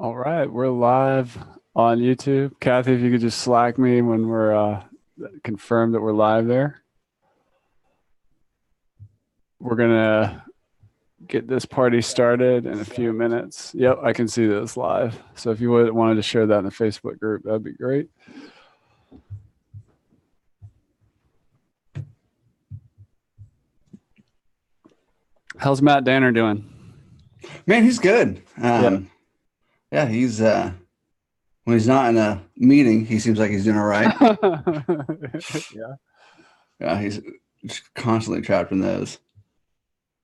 All right, we're live on YouTube. Kathy, if you could just Slack me when we're confirmed that we're live there. We're gonna get this party started in a few minutes. Yep, I can see this live. So if you wanted to share that in the Facebook group, that'd be great. How's Matt Danner doing? Man, he's good. Yeah, he's when he's not in a meeting, he seems like he's doing all right. Yeah. Yeah, he's constantly trapped in those.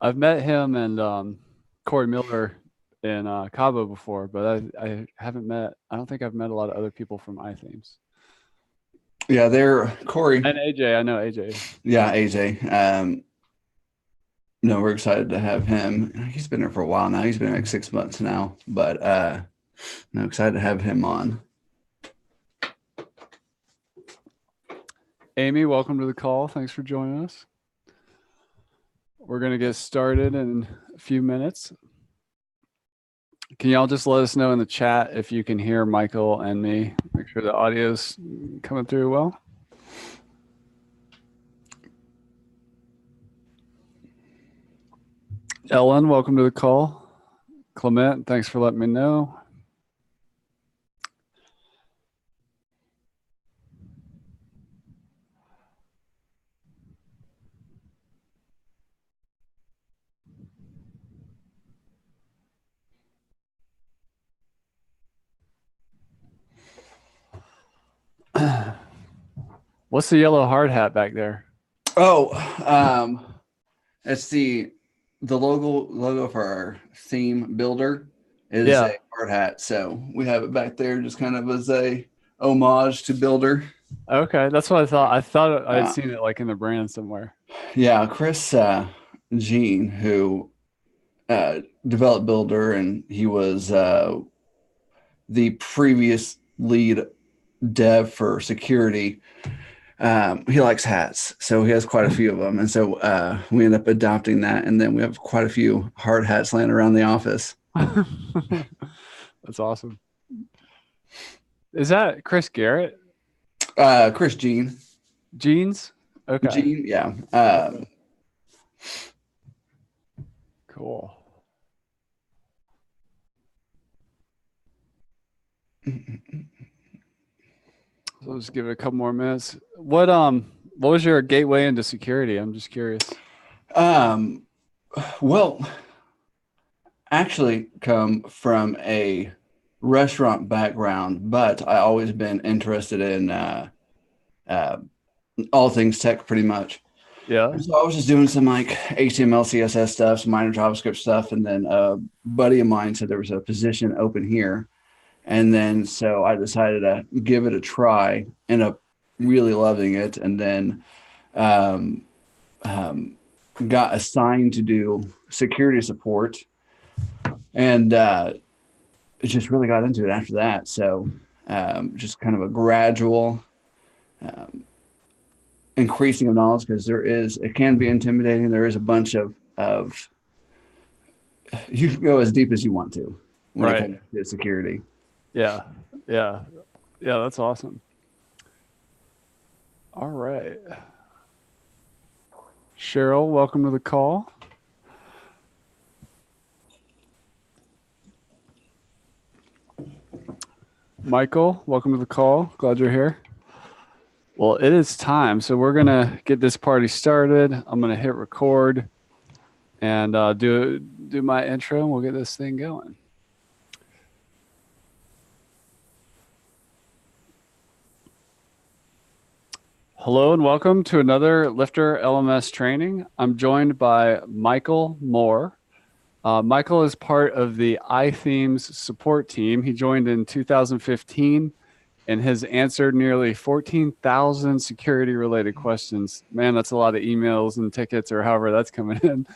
I've met him and Corey Miller in Cabo before, but I haven't met. I don't think I've met a lot of other people from iThemes. Yeah, they're Corey and AJ. I know AJ. Yeah, AJ. No, we're excited to have him. He's been there for a while now. He's been like 6 months now, but no, excited to have him on. Amy, welcome to the call. Thanks for joining us. We're going to get started in a few minutes. Can y'all just let us know in the chat if you can hear Michael and me? Make sure the audio's coming through well. Ellen, welcome to the call. Clement, thanks for letting me know. What's the yellow hard hat back there? Oh, it's the logo for our theme builder is a hard hat. So we have it back there just kind of as a homage to Builder. Okay, that's what I thought. I thought I'd seen it like in the brand somewhere. Yeah, Chris Jean, who developed Builder, and he was the previous lead dev for security. He likes hats, so he has quite a few of them, and so we end up adopting that, and then we have quite a few hard hats laying around the office. That's awesome. Is that Chris Garrett? Chris Jean. Jeans? Okay. Jean, yeah. Cool. So let's give it a couple more minutes. What was your gateway into security? I'm just curious. Well, actually come from a restaurant background, but I always been interested in all things tech pretty much. Yeah. So I was just doing some like HTML, CSS stuff, some minor JavaScript stuff, and then a buddy of mine said there was a position open here. And then so I decided to give it a try, end up really loving it, and then got assigned to do security support, and just really got into it after that. So just kind of a gradual increasing of knowledge, because it can be intimidating. There is a bunch of you can go as deep as you want to when it comes to security. Yeah. That's awesome. All right. Cheryl, welcome to the call. Michael, welcome to the call. Glad you're here. Well, it is time. So we're going to get this party started. I'm going to hit record and do my intro, and we'll get this thing going. Hello and welcome to another LifterLMS training. I'm joined by Michael Moore. Michael is part of the iThemes support team. He joined in 2015 and has answered nearly 14,000 security-related questions. Man, that's a lot of emails and tickets or however that's coming in.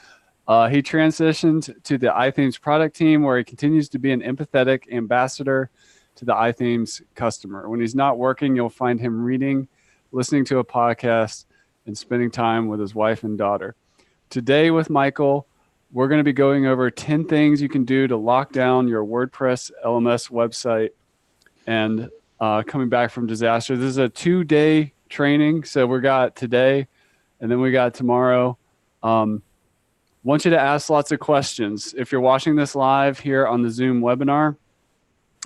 He transitioned to the iThemes product team, where he continues to be an empathetic ambassador to the iThemes customer. When he's not working, you'll find him reading, listening to a podcast, and spending time with his wife and daughter. Today with Michael, We're going to be going over 10 things you can do to lock down your WordPress LMS website and coming back from disaster. This is a 2-day training. So we got today and then we got tomorrow. Want you to ask lots of questions. If you're watching this live here on the Zoom webinar,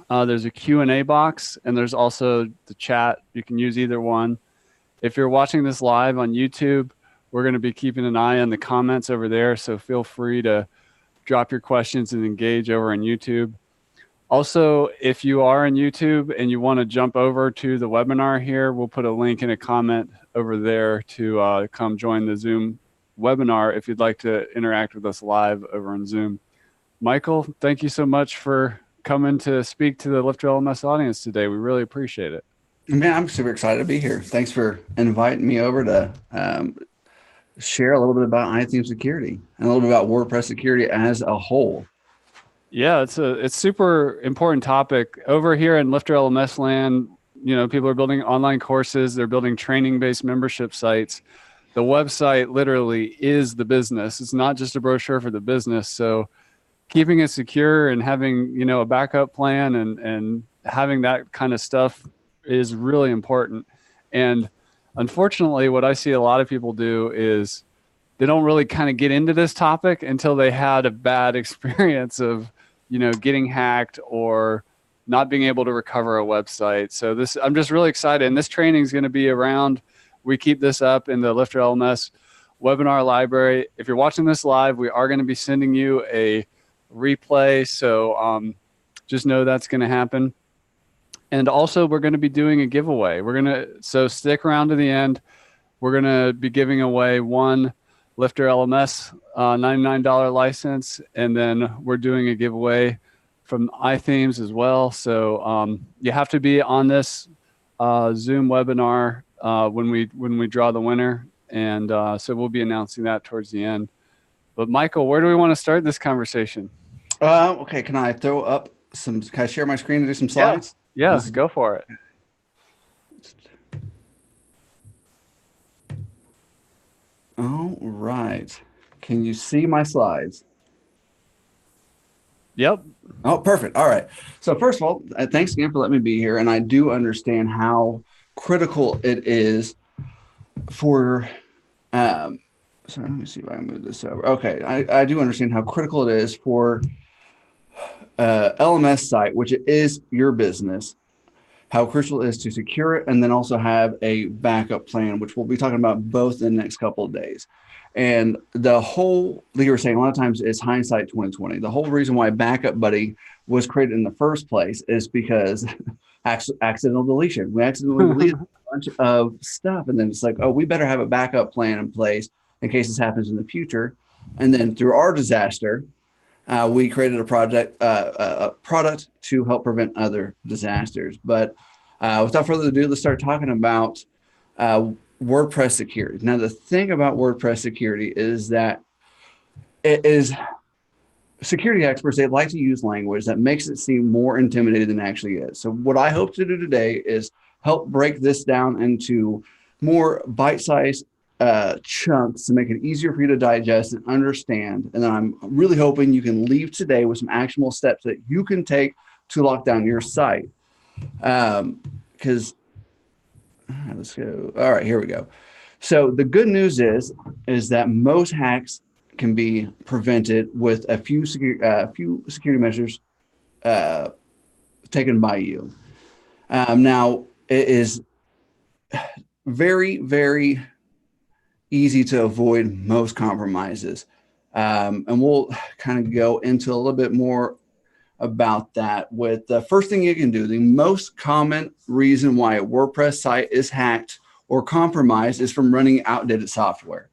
there's a Q&A box and there's also the chat. You can use either one. If you're watching this live on YouTube, we're going to be keeping an eye on the comments over there. So feel free to drop your questions and engage over on YouTube. Also, if you are on YouTube and you want to jump over to the webinar here, we'll put a link in a comment over there to come join the Zoom webinar if you'd like to interact with us live over on Zoom. Michael, thank you so much for coming to speak to the LifterLMS audience today. We really appreciate it. Man, I'm super excited to be here. Thanks for inviting me over to share a little bit about iTheme security and a little bit about WordPress security as a whole. Yeah, it's super important topic over here in LifterLMS land. You know, people are building online courses. They're building training-based membership sites. The website literally is the business. It's not just a brochure for the business. So keeping it secure and having, you know, a backup plan and having that kind of stuff is really important. And unfortunately, what I see a lot of people do is they don't really kind of get into this topic until they had a bad experience of, you know, getting hacked or not being able to recover a website. So I'm just really excited. And this training is going to be around. We keep this up in the LifterLMS webinar library. If you're watching this live, we are going to be sending you a replay. So just know that's going to happen. And also we're going to be doing a giveaway. So stick around to the end. We're going to be giving away one LifterLMS $99 license. And then we're doing a giveaway from iThemes as well. So you have to be on this Zoom webinar when we draw the winner. And so we'll be announcing that towards the end. But Michael, where do we want to start this conversation? Okay, can I share my screen to do some slides? Yeah, go for it. All right. Can you see my slides? Yep. Oh, perfect. All right. So first of all, thanks again for letting me be here. And I do understand how critical it is for, sorry, let me see if I can move this over. Okay. I do understand how critical it is for LMS site, which is your business, how crucial it is to secure it and then also have a backup plan, which we'll be talking about both in the next couple of days. And the whole, like you were saying, a lot of times it's hindsight 2020. The whole reason why Backup Buddy was created in the first place is because accidental deletion. We accidentally deleted a bunch of stuff. And then it's like, oh, we better have a backup plan in place in case this happens in the future. And then through our disaster, we created a product to help prevent other disasters. But without further ado, let's start talking about WordPress security. Now, the thing about WordPress security is that it is security experts, they like to use language that makes it seem more intimidating than it actually is. So what I hope to do today is help break this down into more bite-sized chunks to make it easier for you to digest and understand. And then I'm really hoping you can leave today with some actionable steps that you can take to lock down your site. Because let's go. All right, here we go. So the good news is that most hacks can be prevented with a few security measures taken by you. Now, it is very, very easy to avoid most compromises. And we'll kind of go into a little bit more about that with the first thing you can do. The most common reason why a WordPress site is hacked or compromised is from running outdated software.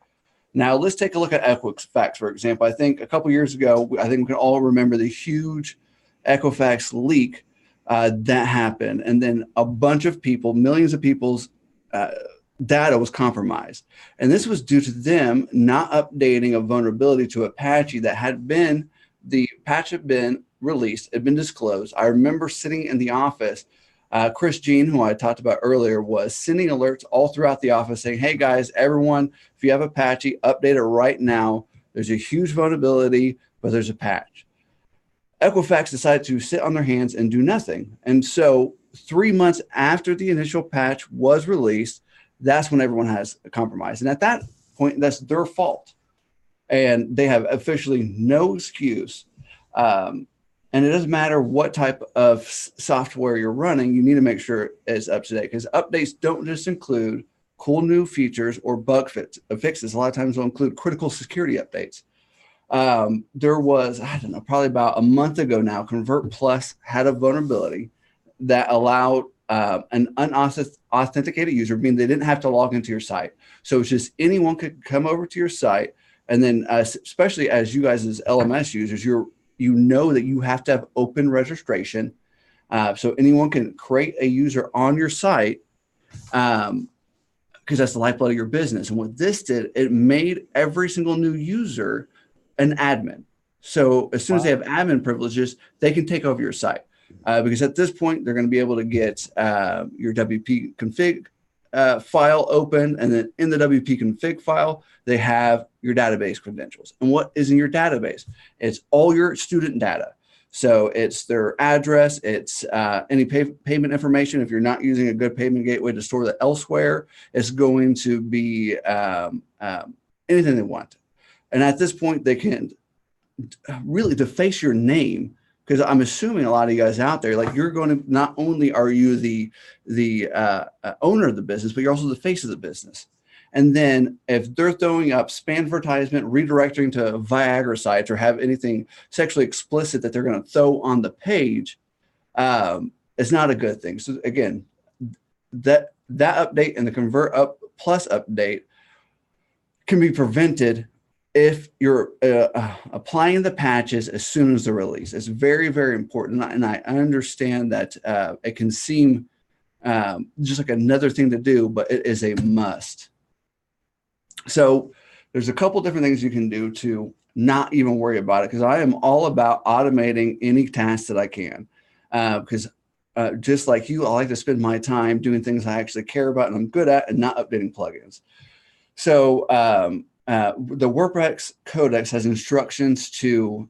Now let's take a look at Equifax, for example. I think a couple years ago, I think we can all remember the huge Equifax leak that happened. And then a bunch of people, millions of people's data was compromised. And this was due to them not updating a vulnerability to Apache that had been, the patch had been released, had been disclosed. I remember sitting in the office, Chris Jean, who I talked about earlier, was sending alerts all throughout the office saying, hey guys, everyone, if you have Apache, update it right now There's a huge vulnerability, but there's a patch. Equifax decided to sit on their hands and do nothing. And so 3 months after the initial patch was released, that's when everyone has a compromise. And at that point, that's their fault. And they have officially no excuse. And it doesn't matter what type of software you're running, you need to make sure it's up to date, because updates don't just include cool new features or bug fixes. A lot of times they'll include critical security updates. There was, I don't know, probably about a month ago now, Convert Plus had a vulnerability that allowed an unauthenticated user, meaning they didn't have to log into your site. So it's just anyone could come over to your site. And then especially as you guys as LMS users, you know that you have to have open registration. So anyone can create a user on your site, because that's the lifeblood of your business. And what this did, it made every single new user an admin. So as soon as they have admin privileges, they can take over your site. Because at this point, they're going to be able to get your WP config file open. And then in the WP config file, they have your database credentials. And what is in your database? It's all your student data. So it's their address, it's any payment information. If you're not using a good payment gateway to store that elsewhere, it's going to be anything they want. And at this point, they can really deface your name, because I'm assuming a lot of you guys out there, like, you're going to, not only are you the owner of the business, but you're also the face of the business. And then if they're throwing up spam advertisement, redirecting to Viagra sites, or have anything sexually explicit that they're going to throw on the page, it's not a good thing. So again, that update and the Convert Up Plus update can be prevented if you're applying the patches as soon as they're released. It's very, very important. And I understand that it can seem just like another thing to do, but it is a must. So there's a couple different things you can do to not even worry about it, because I am all about automating any task that I can. Because just like you, I like to spend my time doing things I actually care about and I'm good at, and not updating plugins. So the WordPress Codex has instructions to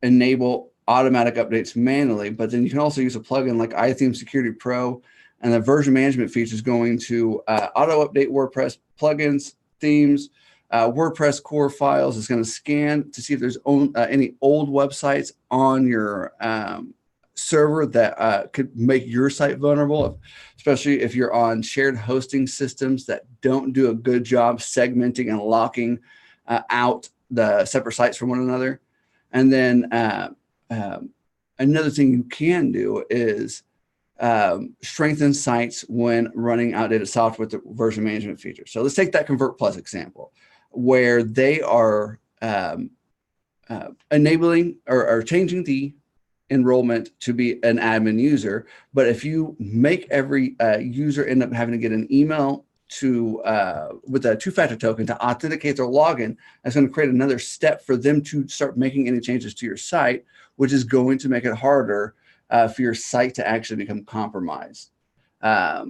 enable automatic updates manually, but then you can also use a plugin like iTheme Security Pro, and the version management feature is going to auto update WordPress plugins, themes, WordPress core files. Is going to scan to see if there's any old websites on your server that could make your site vulnerable, especially if you're on shared hosting systems that don't do a good job segmenting and locking out the separate sites from one another. And then another thing you can do is strengthen sites when running outdated software with the version management feature. So let's take that Convert Plus example, where they are enabling or changing the enrollment to be an admin user. But if you make every user end up having to get an email to with a two-factor token to authenticate their login, that's going to create another step for them to start making any changes to your site, which is going to make it harder for your site to actually become compromised. I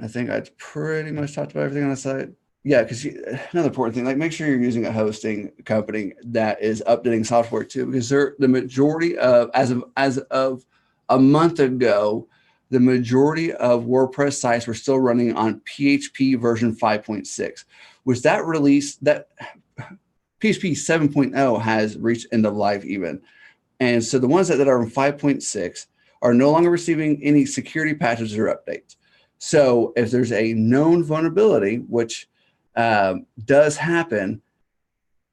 think I pretty much talked about everything on the site. Yeah, because another important thing, like, make sure you're using a hosting company that is updating software too, because they're the majority of, as of a month ago, the majority of WordPress sites were still running on PHP version 5.6, which that release, that PHP 7.0 has reached end of life even. And so the ones that are on 5.6 are no longer receiving any security patches or updates. So if there's a known vulnerability, which does happen,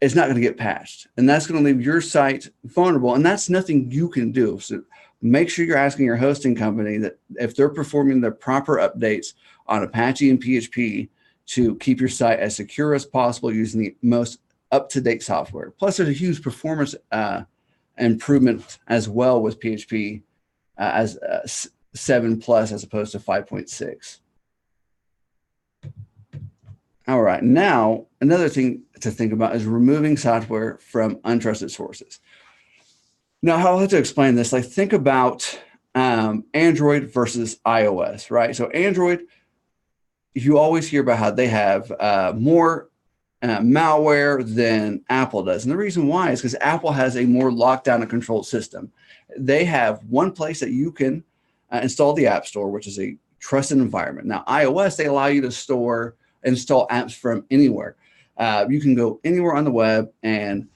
it's not going to get patched, and that's going to leave your site vulnerable, and that's nothing you can do. So make sure you're asking your hosting company that if they're performing the proper updates on Apache and PHP to keep your site as secure as possible using the most up-to-date software. Plus, there's a huge performance improvement as well with PHP as 7 plus as opposed to 5.6. All right, now another thing to think about is removing software from untrusted sources. Now, how I like to explain this, like, think about Android versus iOS, right? So Android, you always hear about how they have more malware than Apple does. And the reason why is because Apple has a more locked down and controlled system. They have one place that you can install the App Store, which is a trusted environment. Now, iOS, they allow you to install apps from anywhere. You can go anywhere on the web and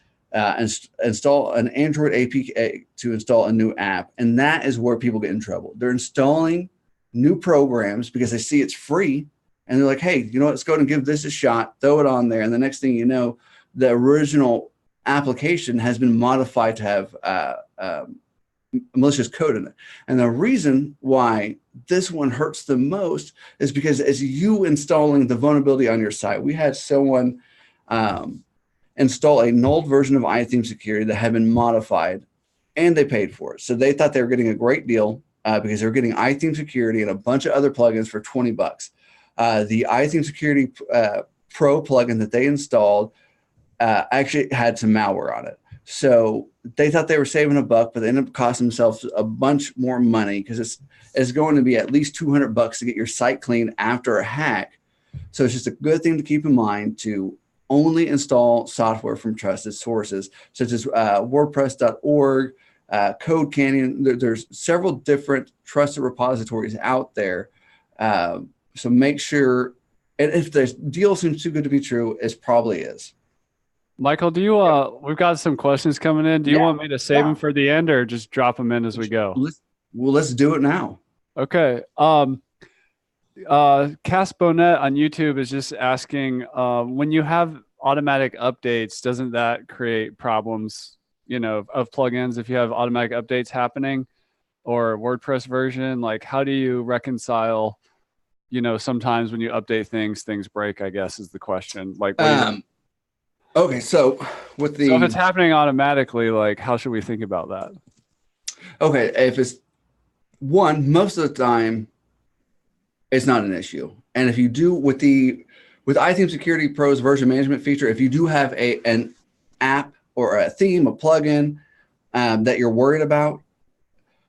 install an Android APK to install a new app. And that is where people get in trouble. They're installing new programs because they see it's free. And they're like, hey, you know what? Let's go and give this a shot, throw it on there. And the next thing you know, the original application has been modified to have malicious code in it. And the reason why this one hurts the most is because as you installing the vulnerability on your site, we had someone install a null version of iTheme security that had been modified, and they paid for it. So they thought they were getting a great deal because they were getting iTheme security and a bunch of other plugins for $20. The iTheme security pro plugin that they installed actually had some malware on it. So they thought they were saving $1, but they ended up costing themselves a bunch more money because it's going to be at least $200 to get your site clean after a hack. So it's just a good thing to keep in mind to only install software from trusted sources, such as WordPress.org, Code Canyon. There's several different trusted repositories out there. So make sure, and if the deal seems too good to be true, it probably is. Michael, do you we've got some questions coming in. Do you want me to save them for the end or just drop them in as we go? Let's do it now. Okay. Cass Bonet on YouTube is just asking, when you have automatic updates, doesn't that create problems, of plugins if you have automatic updates happening, or WordPress version? Like, how do you reconcile, sometimes when you update things break, I guess is the question. Like, okay, so if it's happening automatically, like, how should we think about that? Okay, if it's most of the time, it's not an issue. And if you do with iTheme Security Pro's version management feature, if you do have an app or a theme, a plugin that you're worried about,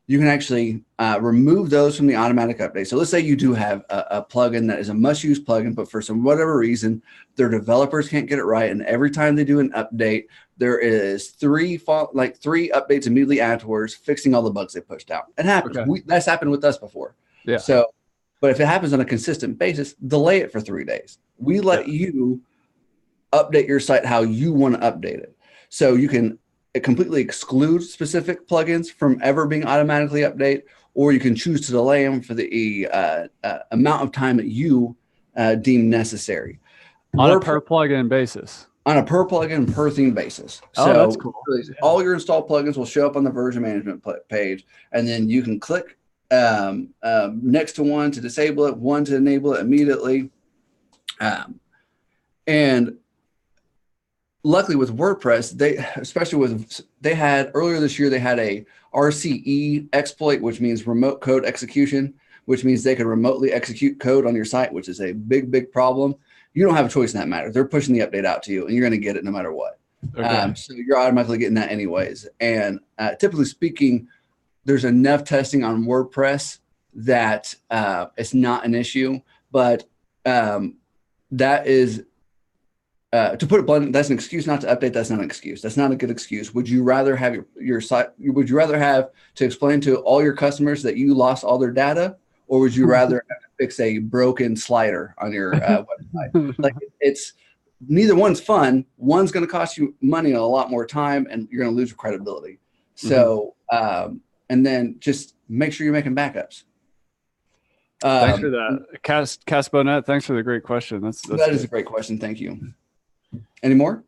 you can actually remove those from the automatic update. So let's say you do have a plugin that is a must-use plugin, but for whatever reason, their developers can't get it right. And every time they do an update, there is three updates immediately afterwards, fixing all the bugs they pushed out. It happens. Okay. That's happened with us before. Yeah. So, but if it happens on a consistent basis, delay it for 3 days. We let you update your site how you want to update it. So you can completely exclude specific plugins from ever being automatically updated, or you can choose to delay them for the amount of time that you deem necessary. On a per plugin basis. On a per plugin, per theme basis. Oh, so that's cool. All your installed plugins will show up on the version management page, and then you can click next to one to disable it, one to enable it immediately. And luckily with WordPress, they had earlier this year, they had a RCE exploit, which means remote code execution, which means they can remotely execute code on your site, which is a big problem. You don't have a choice in that matter. They're pushing the update out to you, and you're going to get it no matter what. Okay. So you're automatically getting that anyways. And typically speaking, there's enough testing on WordPress that it's not an issue. But that is, to put it bluntly, that's an excuse not to update. That's not an excuse. That's not a good excuse. Would you rather have your site? Would you rather have to explain to all your customers that you lost all their data, or would you rather have to fix a broken slider on your website? Like, it's neither one's fun. One's going to cost you money and a lot more time, and you're going to lose your credibility. So, and then just make sure you're making backups. Thanks for that, Cass Bonet. Thanks for the great question. That is a great question. Thank you. Any more?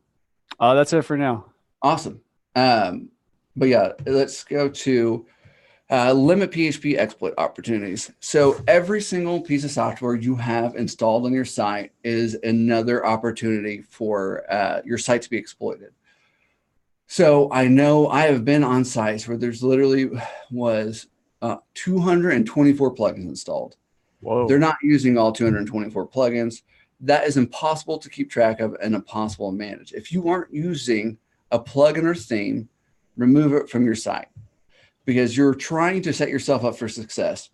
That's it for now. Awesome. But yeah, let's go to limit PHP exploit opportunities. So every single piece of software you have installed on your site is another opportunity for your site to be exploited. So I know I have been on sites where there's literally was 224 plugins installed. Whoa. They're not using all 224 plugins. That is impossible to keep track of and impossible to manage. If you aren't using a plugin or theme, remove it from your site, because you're trying to set yourself up for success.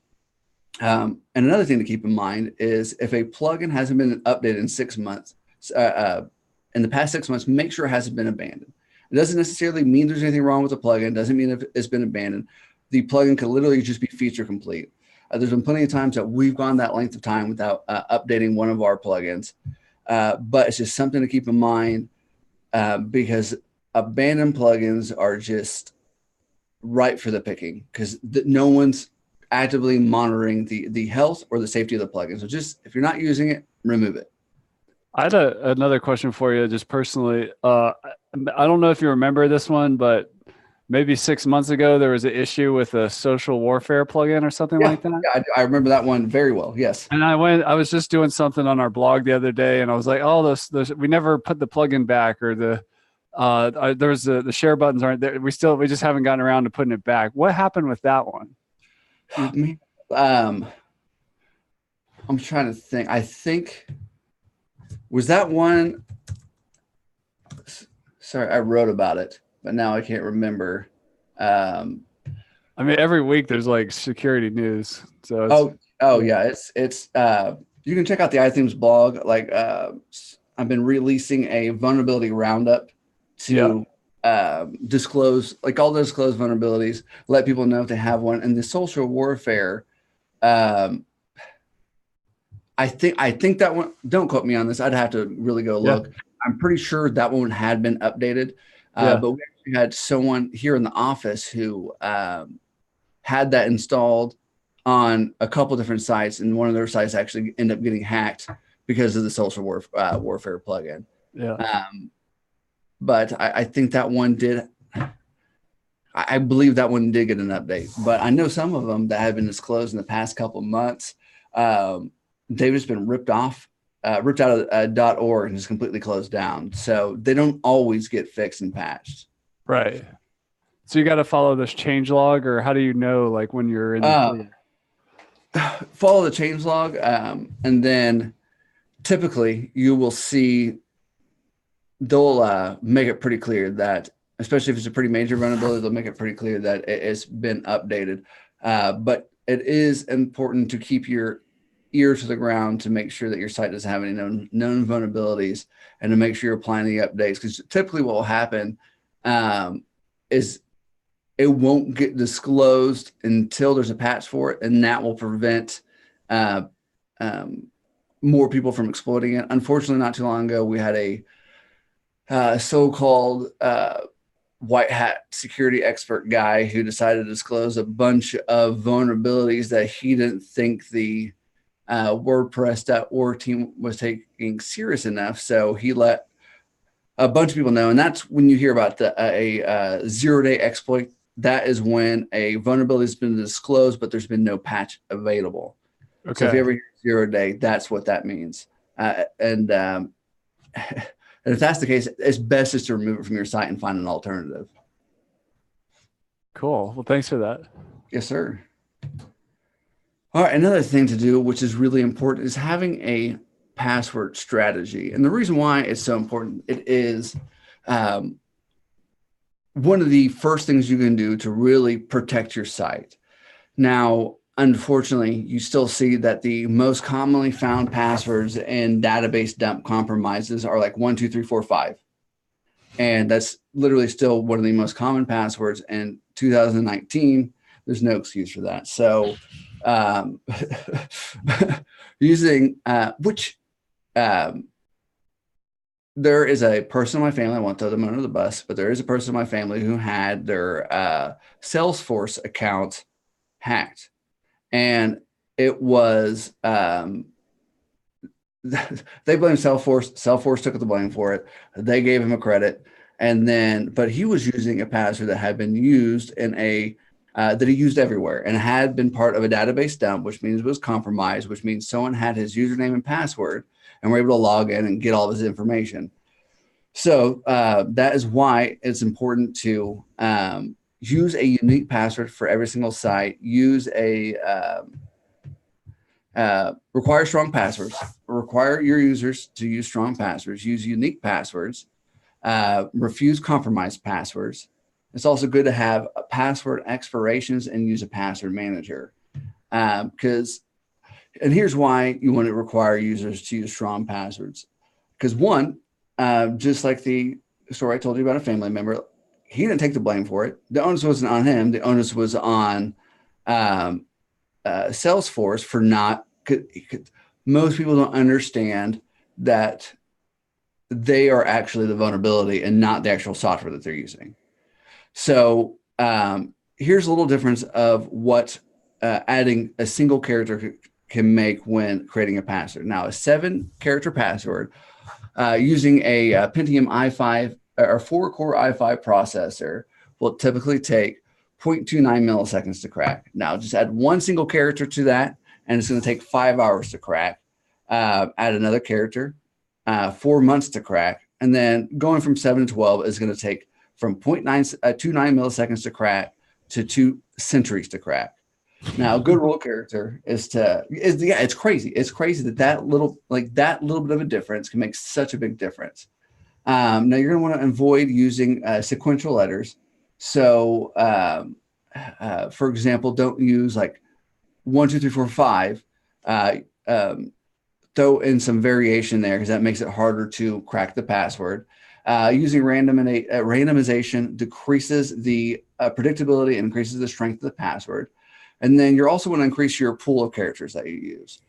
And another thing to keep in mind is if a plugin hasn't been updated in 6 months, in the past 6 months, make sure it hasn't been abandoned. It doesn't necessarily mean there's anything wrong with the plugin. Doesn't mean if it's been abandoned. The plugin could literally just be feature complete. There's been plenty of times that we've gone that length of time without updating one of our plugins. But it's just something to keep in mind because abandoned plugins are just ripe for the picking because no one's actively monitoring the health or the safety of the plugin. So just if you're not using it, remove it. I had another question for you, just personally. I don't know if you remember this one, but maybe 6 months ago there was an issue with a social warfare plugin or something Yeah, like that. yeah, I remember that one very well. Yes. And I was just doing something on our blog the other day, and I was like, oh, we never put the plugin back, or there's the share buttons aren't there. We just haven't gotten around to putting it back. What happened with that one? I'm trying to think. I think was that one. Sorry, I wrote about it, but now I can't remember. I mean, every week there's like security news. So yeah, it's you can check out the iThemes blog. Like I've been releasing a vulnerability roundup to disclose like all the disclosed vulnerabilities, let people know if they have one. And the social warfare, I think that one, don't quote me on this. I'd have to really go look. I'm pretty sure that one had been updated. But we actually had someone here in the office who had that installed on a couple different sites, and one of their sites actually ended up getting hacked because of the social warfare plugin. But I think that one did. I believe that one did get an update, but I know some of them that have been disclosed in the past couple of months. They've just been ripped out of .org and just completely closed down. So they don't always get fixed and patched. Right. So you got to follow this change log, or how do you know like when you're in the follow the change log, and then typically you will see they'll make it pretty clear that, especially if it's a pretty major vulnerability, they'll make it pretty clear that it's been updated. But it is important to keep your ear to the ground to make sure that your site doesn't have any known vulnerabilities, and to make sure you're applying the updates. Because typically what will happen is it won't get disclosed until there's a patch for it, and that will prevent more people from exploiting it. Unfortunately, not too long ago, we had a so-called white hat security expert guy who decided to disclose a bunch of vulnerabilities that he didn't think the WordPress.org team was taking serious enough. So he let a bunch of people know. And that's when you hear about a 0-day exploit. That is when a vulnerability has been disclosed, but there's been no patch available. Okay. So if you ever hear 0-day, that's what that means. And if that's the case, it's best just to remove it from your site and find an alternative. Cool. Well, thanks for that. Yes, sir. All right. Another thing to do, which is really important, is having a password strategy. And the reason why it's so important, it is one of the first things you can do to really protect your site. Now, unfortunately, you still see that the most commonly found passwords in database dump compromises are like 1, 2, 3, 4, 5. And that's literally still one of the most common passwords in 2019. There's no excuse for that. So using there is a person in my family, I won't throw them under the bus, but there is a person in my family who had their Salesforce account hacked. And it was, they blamed Salesforce. Salesforce took the blame for it. They gave him a credit. And then, but he was using a password that had been used in that he used everywhere and had been part of a database dump, which means it was compromised, which means someone had his username and password and were able to log in and get all of his information. So that is why it's important to use a unique password for every single site. Use require strong passwords. Require your users to use strong passwords. Use unique passwords. Refuse compromised passwords. It's also good to have password expirations and use a password manager. Because, and here's why you want to require users to use strong passwords. Because one, just like the story I told you about a family member, he didn't take the blame for it. The onus wasn't on him. The onus was on Salesforce for not. Most people don't understand that they are actually the vulnerability and not the actual software that they're using. So here's a little difference of what adding a single character can make when creating a password. Now, a 7-character password using a Pentium i5 or 4-core i5 processor will typically take 0.29 milliseconds to crack. Now, just add one single character to that, and it's going to take 5 hours to crack. Add another character, 4 months to crack, and then going from 7 to 12 is going to take from 0.29 milliseconds to crack to 2 centuries to crack. Now, a good rule character it's crazy. It's crazy that little bit of a difference can make such a big difference. Now, you're going to want to avoid using sequential letters. So, for example, don't use like 1, 2, 3, 4, 5. Throw in some variation there because that makes it harder to crack the password. Using randomization decreases the predictability and increases the strength of the password. And then you're also going to increase your pool of characters that you use.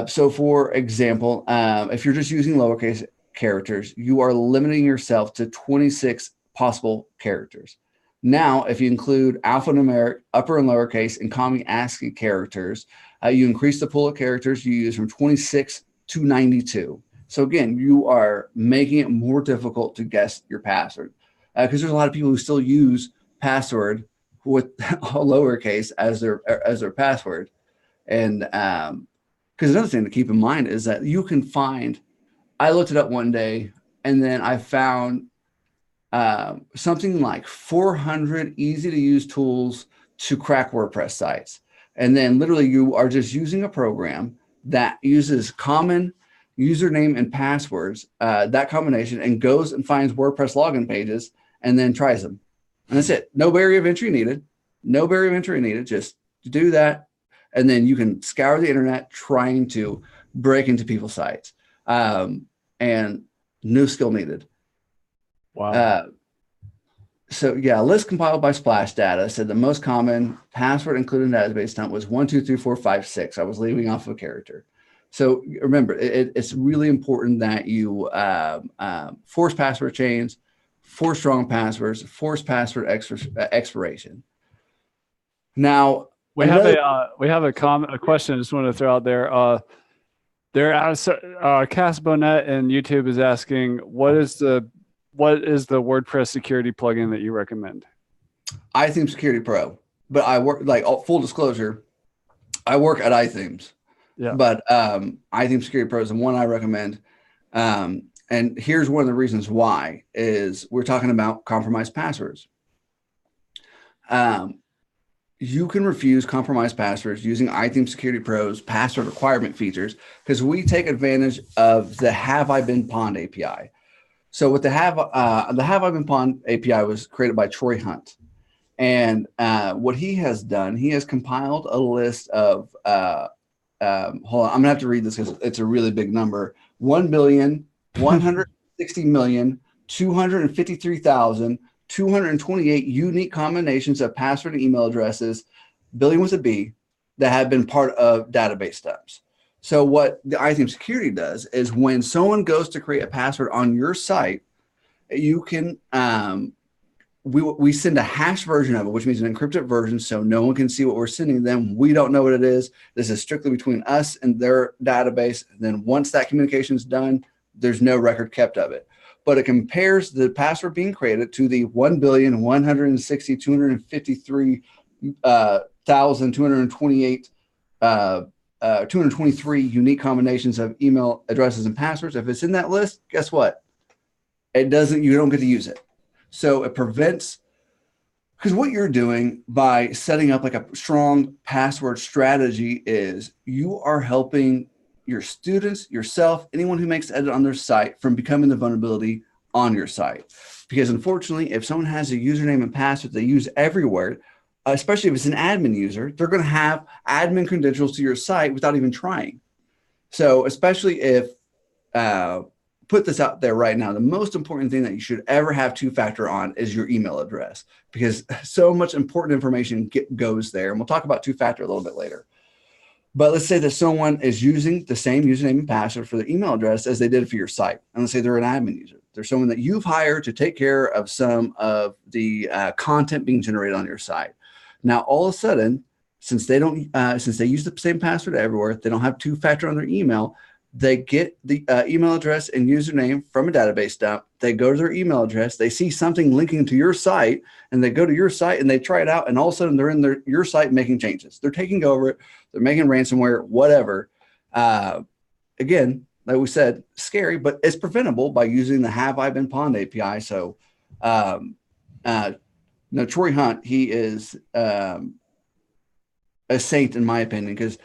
So for example, if you're just using lowercase characters, you are limiting yourself to 26 possible characters. Now, if you include alphanumeric, upper and lowercase, and common ASCII characters, you increase the pool of characters you use from 26 to 92. So again, you are making it more difficult to guess your password because there's a lot of people who still use password with lowercase as their password. And because another thing to keep in mind is that you can find, I looked it up one day and then I found something like 400 easy to use tools to crack WordPress sites. And then literally you are just using a program that uses common username and passwords, that combination, and goes and finds WordPress login pages and then tries them. And that's it. No barrier of entry needed. No barrier of entry needed. Just do that. And then you can scour the internet trying to break into people's sites. And no skill needed. Wow. So yeah, a list compiled by Splash Data said the most common password included in the database dump was 1, 2, 3, 4, 5, 6. I was leaving off of a character. So remember, it's really important that you force password chains, force strong passwords, force password expiration. Now we have a question I just want to throw out there. Cass Bonet and YouTube is asking, what is the WordPress security plugin that you recommend? iThemes Security Pro, but I work, like, full disclosure, I work at iThemes. Yeah. But iThemes Security Pro is the one I recommend. And here's one of the reasons why is we're talking about compromised passwords. You can refuse compromised passwords using iThemes Security Pro's password requirement features because we take advantage of the Have I Been Pwned API. So with the Have I Been Pwned API was created by Troy Hunt. And what he has done, he has compiled a list of, hold on, I'm gonna have to read this because it's a really big number. 1,160,253,228 unique combinations of password and email addresses, billion with a B, that have been part of database dumps. So what the iThemes security does is when someone goes to create a password on your site, you can, we send a hashed version of it, which means an encrypted version, so no one can see what we're sending them. We don't know what it is. This is strictly between us and their database. And then once that communication is done, there's no record kept of it. But it compares the password being created to the 1,160,253,228 223 unique combinations of email addresses and passwords. If it's in that list, guess what? You don't get to use it. So it prevents, because what you're doing by setting up like a strong password strategy is you are helping your students, yourself, anyone who makes edit on their site from becoming the vulnerability on your site. Because unfortunately, if someone has a username and password they use everywhere, especially if it's an admin user, they're going to have admin credentials to your site without even trying. So especially if, put this out there right now, the most important thing that you should ever have two-factor on is your email address, because so much important information goes there. And we'll talk about two-factor a little bit later. But let's say that someone is using the same username and password for their email address as they did for your site. And let's say they're an admin user. They're someone that you've hired to take care of some of the content being generated on your site. Now, all of a sudden, since they use the same password everywhere, they don't have two-factor on their email. They get the email address and username from a database dump. They go to their email address. They see something linking to your site, and they go to your site and they try it out. And all of a sudden, they're in your site making changes. They're taking over it. They're making ransomware, whatever. Again, like we said, scary, but it's preventable by using the Have I Been Pwned API. So, no, Troy Hunt, he is a saint in my opinion, because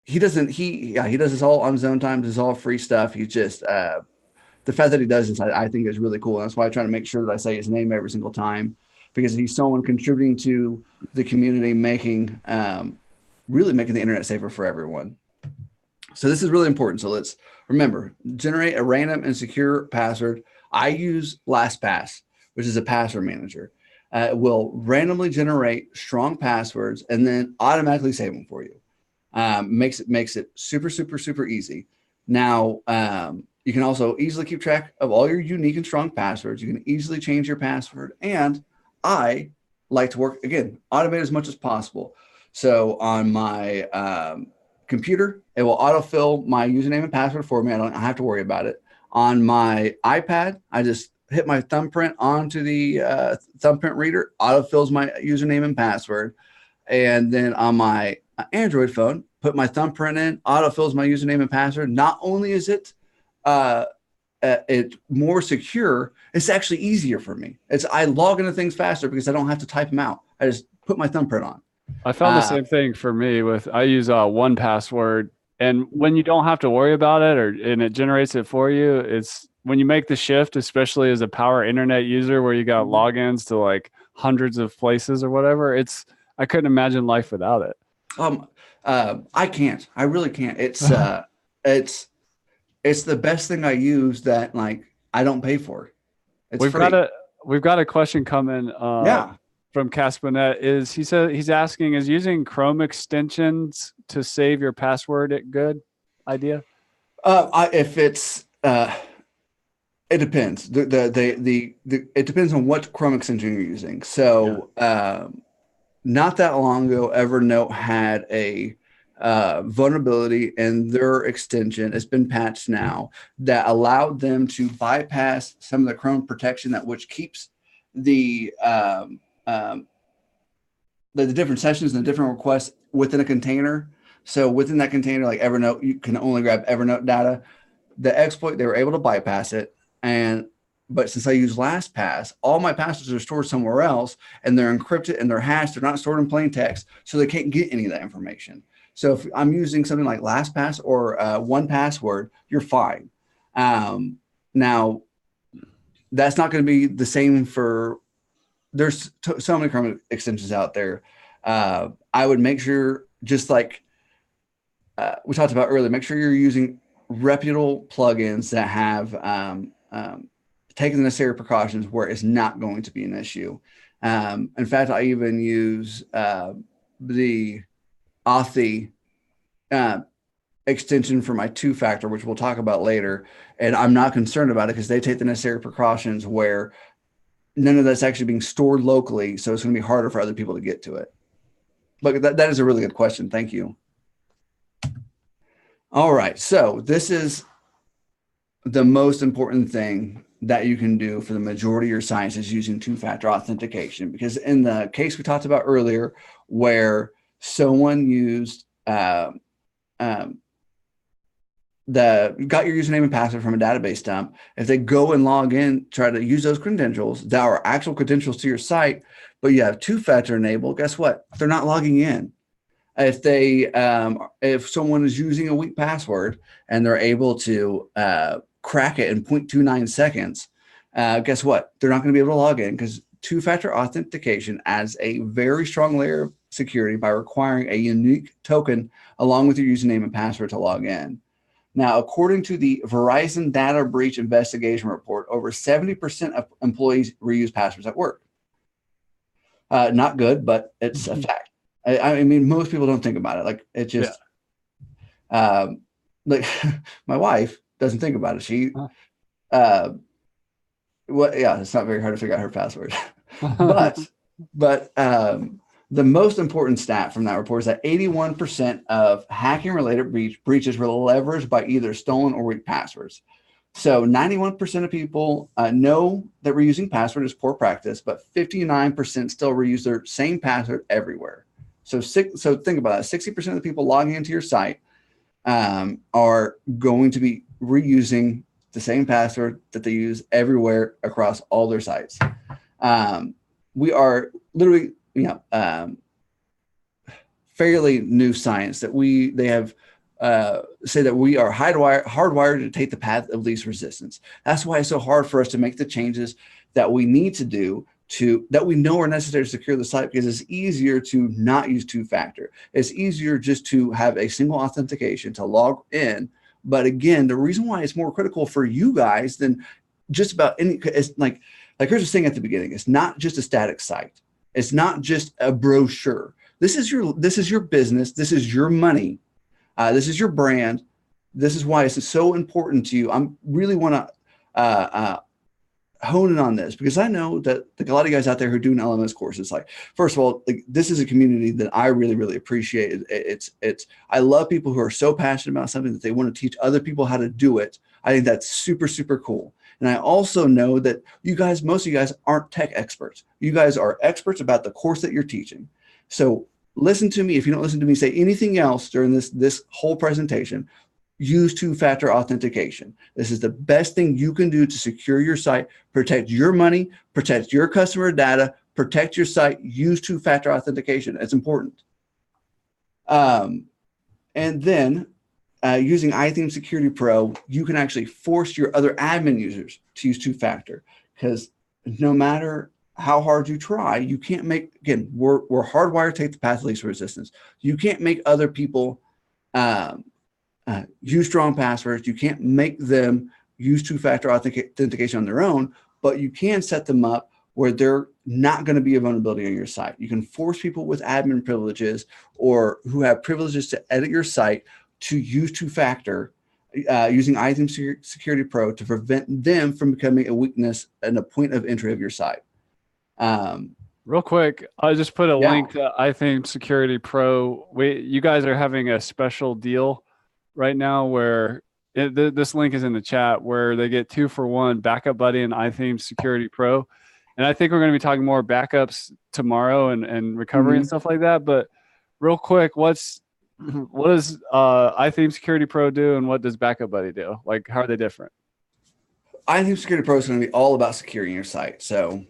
he does this all on his own time. This is all free stuff. He's just the fact that he does this, I think is really cool. And that's why I try to make sure that I say his name every single time, because he's someone contributing to the community, making really making the internet safer for everyone. So this is really important. So let's remember, generate a random and secure password. I use LastPass, which is a password manager. It will randomly generate strong passwords and then automatically save them for you. Makes it super, super, super easy. Now, you can also easily keep track of all your unique and strong passwords. You can easily change your password. And I like to work, again, automate as much as possible. So on my computer, it will autofill my username and password for me. I don't have to worry about it. On my iPad, I just hit my thumbprint onto the thumbprint reader, autofills my username and password. And then on my Android phone, put my thumbprint in, autofills my username and password. Not only is it more secure, it's actually easier for me. I log into things faster because I don't have to type them out. I just put my thumbprint on. I found the same thing for me I use 1Password, and when you don't have to worry about it and it generates it for you, it's when you make the shift, especially as a power internet user where you got logins to like hundreds of places or whatever, I couldn't imagine life without it. I can't. I really can't. It's the best thing I use that like I don't pay for. It's free. We've got a question coming. From Caspanet he's asking, is using Chrome extensions to save your password a good idea? If it's it depends. It depends on what Chrome extension you're using. So not that long ago, Evernote had a vulnerability in their extension. It's been patched now, that allowed them to bypass some of the Chrome protection which keeps the different sessions and the different requests within a container. So within that container, like Evernote, you can only grab Evernote data. The exploit, they were able to bypass it. But since I use LastPass, all my passwords are stored somewhere else, and they're encrypted and they're hashed. They're not stored in plain text, so they can't get any of that information. So if I'm using something like LastPass or 1Password, you're fine. Now, that's not going to be the same for. There's so many Chrome extensions out there. I would make sure, just like we talked about earlier, make sure you're using reputable plugins that have taken the necessary precautions where it's not going to be an issue. In fact, I even use the Authy extension for my two-factor, which we'll talk about later. And I'm not concerned about it because they take the necessary precautions where none of that's actually being stored locally. So it's going to be harder for other people to get to it. But that is a really good question. Thank you. All right. So this is the most important thing that you can do for the majority of your sites is using two-factor authentication, because in the case we talked about earlier, where someone used got your username and password from a database dump, if they go and log in, try to use those credentials that are actual credentials to your site, but you have two-factor enabled, guess what? They're not logging in. If someone is using a weak password and they're able to crack it in 0.29 seconds, guess what? They're not going to be able to log in because two-factor authentication adds a very strong layer of security by requiring a unique token along with your username and password to log in. Now, according to the Verizon Data Breach Investigation Report, over 70% of employees reuse passwords at work. Not good, but it's a fact. I mean, most people don't think about it. Like, it just, like my wife doesn't think about it. She, it's not very hard to figure out her password. but the most important stat from that report is that 81% of hacking-related breaches were leveraged by either stolen or weak passwords. So 91% of people know that reusing password is poor practice, but 59% still reuse their same password everywhere. So think about it. 60% of the people logging into your site are going to be reusing the same password that they use everywhere across all their sites. We are literally, fairly new science that they have say that we are hardwired to take the path of least resistance. That's why it's so hard for us to make the changes that we need to do that we know are necessary to secure the site, because it's easier to not use two-factor. It's easier just to have a single authentication to log in. But again, the reason why it's more critical for you guys than just about any, it's like here's the thing at the beginning. It's not just a static site. It's not just a brochure. This is your business. This is your money. This is your brand. This is why it's so important to you. I really want to hone in on this, because I know that a lot of guys out there who are doing LMS courses, like, first of all, like, this is a community that I really, really appreciate. I love people who are so passionate about something that they want to teach other people how to do it. I think that's super, super cool. And I also know that most of you guys aren't tech experts. You guys are experts about the course that you're teaching. So listen to me. If you don't listen to me say anything else during this whole presentation, use two-factor authentication. This is the best thing you can do to secure your site, protect your money, protect your customer data, protect your site. Use two-factor authentication. It's important. And then using iTheme Security Pro, you can actually force your other admin users to use two-factor, because no matter how hard you try, you can't make, again, we're hardwired to take the path of least resistance. You can't make other people use strong passwords. You can't make them use two-factor authentication on their own, but you can set them up where they're not going to be a vulnerability on your site. You can force people with admin privileges or who have privileges to edit your site to use two-factor using iTheme Security Pro to prevent them from becoming a weakness and a point of entry of your site. Real quick, I just put a link to iTheme Security Pro. You guys are having a special deal right now where this link is in the chat, where they get 2-for-1 Backup Buddy and iTheme Security Pro. And I think we're going to be talking more backups tomorrow and recovery and stuff like that. But real quick, what does iTheme Security Pro do, and what does Backup Buddy do? Like, how are they different? iTheme Security Pro is going to be all about securing your site. So,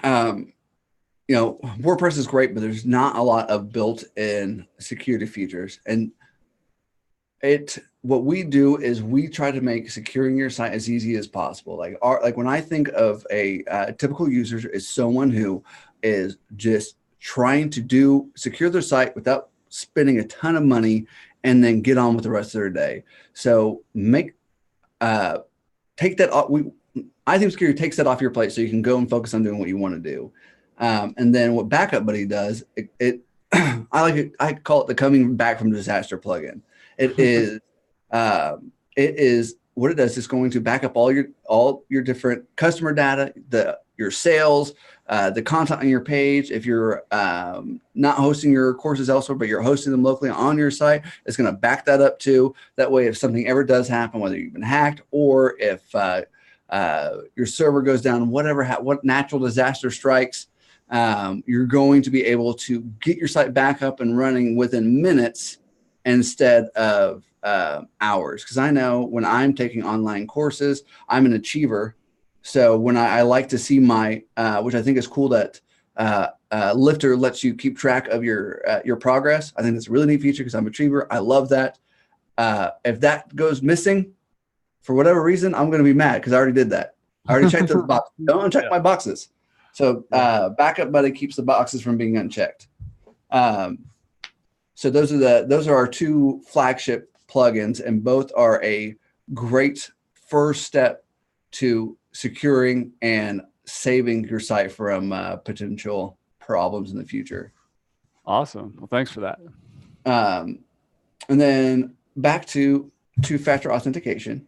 WordPress is great, but there's not a lot of built-in security features. And what we do is we try to make securing your site as easy as possible. Like when I think of a typical user is someone who is just trying to secure their site without spending a ton of money and then get on with the rest of their day. So take that off. iTheme Security takes that off your plate so you can go and focus on doing what you want to do. And then what Backup Buddy does, I call it the coming back from disaster plugin. It is what it does is going to back up all your different customer data, your sales, the content on your page. If you're not hosting your courses elsewhere, but you're hosting them locally on your site, it's going to back that up too. That way, if something ever does happen, whether you've been hacked or if your server goes down, what natural disaster strikes, you're going to be able to get your site back up and running within minutes instead of hours. Because I know when I'm taking online courses, I'm an achiever. So when I like to see my, which I think is cool that Lifter lets you keep track of your progress. I think that's a really neat feature because I'm an achiever. I love that. If that goes missing for whatever reason, I'm going to be mad because I already did that. I already checked those boxes. Don't uncheck my boxes. So Backup Buddy keeps the boxes from being unchecked. So those are our two flagship plugins, and both are a great first step to securing and saving your site from potential problems in the future. Awesome. Well, thanks for that. And then back to two-factor authentication.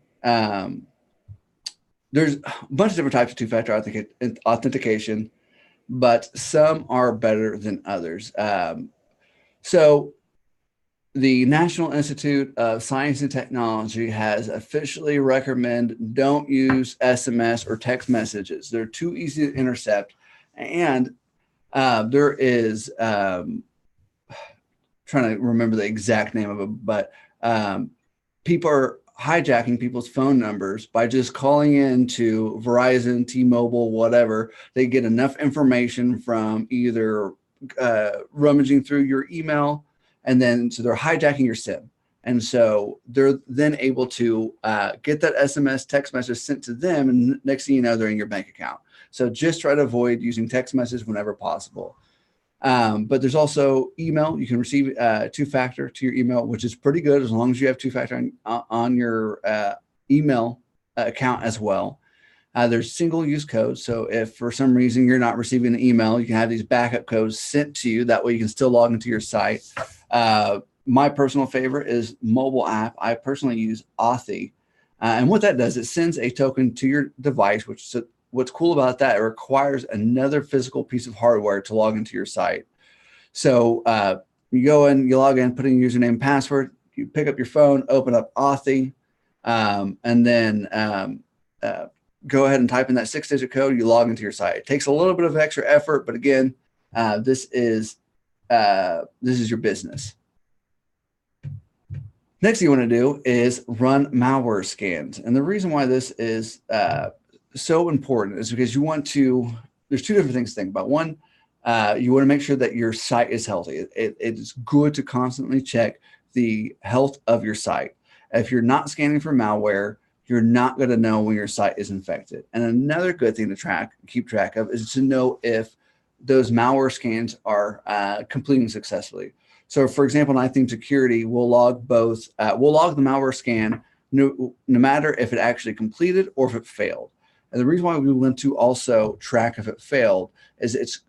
There's a bunch of different types of two-factor authentication, but some are better than others. So the National Institute of Science and Technology has officially recommended don't use SMS or text messages. They're too easy to intercept. And there is, trying to remember the exact name of it, but people are hijacking people's phone numbers by just calling in to Verizon, T-Mobile, whatever. They get enough information from either rummaging through your email, and then so they're hijacking your SIM. And so they're then able to get that SMS text message sent to them, and next thing you know, they're in your bank account. So just try to avoid using text messages whenever possible. But there's also email. You can receive two-factor to your email, which is pretty good as long as you have two-factor on your email account as well. There's single-use codes. So if for some reason you're not receiving an email, you can have these backup codes sent to you. That way you can still log into your site. My personal favorite is mobile app. I personally use Authy. And what that does, it sends a token to your device, which is what's cool about that, it requires another physical piece of hardware to log into your site. So you go in, you log in, put in your username and password, you pick up your phone, open up Authy, and then go ahead and type in that 6-digit code, you log into your site. It takes a little bit of extra effort, but again, this is your business. Next thing you want to do is run malware scans. And the reason why this is so important is because you want to, there's two different things to think about. One, you want to make sure that your site is healthy. It is good to constantly check the health of your site. If you're not scanning for malware, you're not going to know when your site is infected. And another good thing to keep track of is to know if those malware scans are completing successfully. So for example, in iTheme Security, we'll log both, we'll log the malware scan no matter if it actually completed or if it failed. And the reason why we want to also track if it failed is it's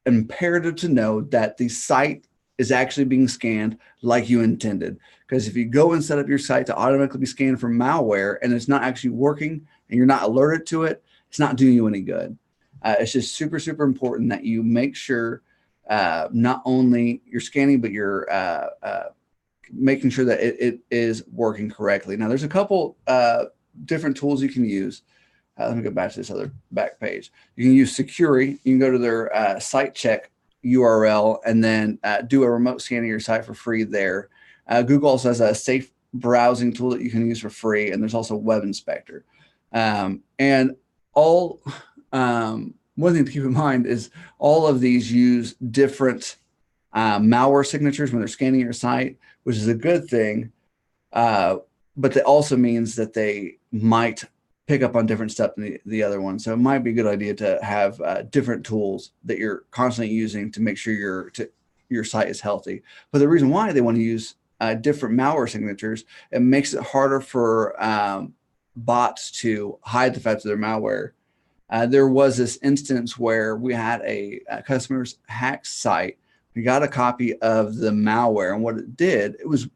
imperative to know that the site is actually being scanned like you intended. Because if you go and set up your site to automatically be scanned for malware and it's not actually working and you're not alerted to it, it's not doing you any good. It's just super, super important that you make sure not only you're scanning, but you're making sure that it is working correctly. Now, there's a couple different tools you can use. Let me go back to this other back page. You can use Securi. You can go to their site check URL and then do a remote scan of your site for free there. Google also has a safe browsing tool that you can use for free, and there's also Web Inspector. And all one thing to keep in mind is all of these use different malware signatures when they're scanning your site, which is a good thing. But that also means that they might pick up on different stuff than the other one. So it might be a good idea to have different tools that you're constantly using to make sure your site is healthy. But the reason why they want to use different malware signatures, it makes it harder for bots to hide the fact that they're malware. There was this instance where we had a customer's hacked site. We got a copy of the malware, and what it did, it was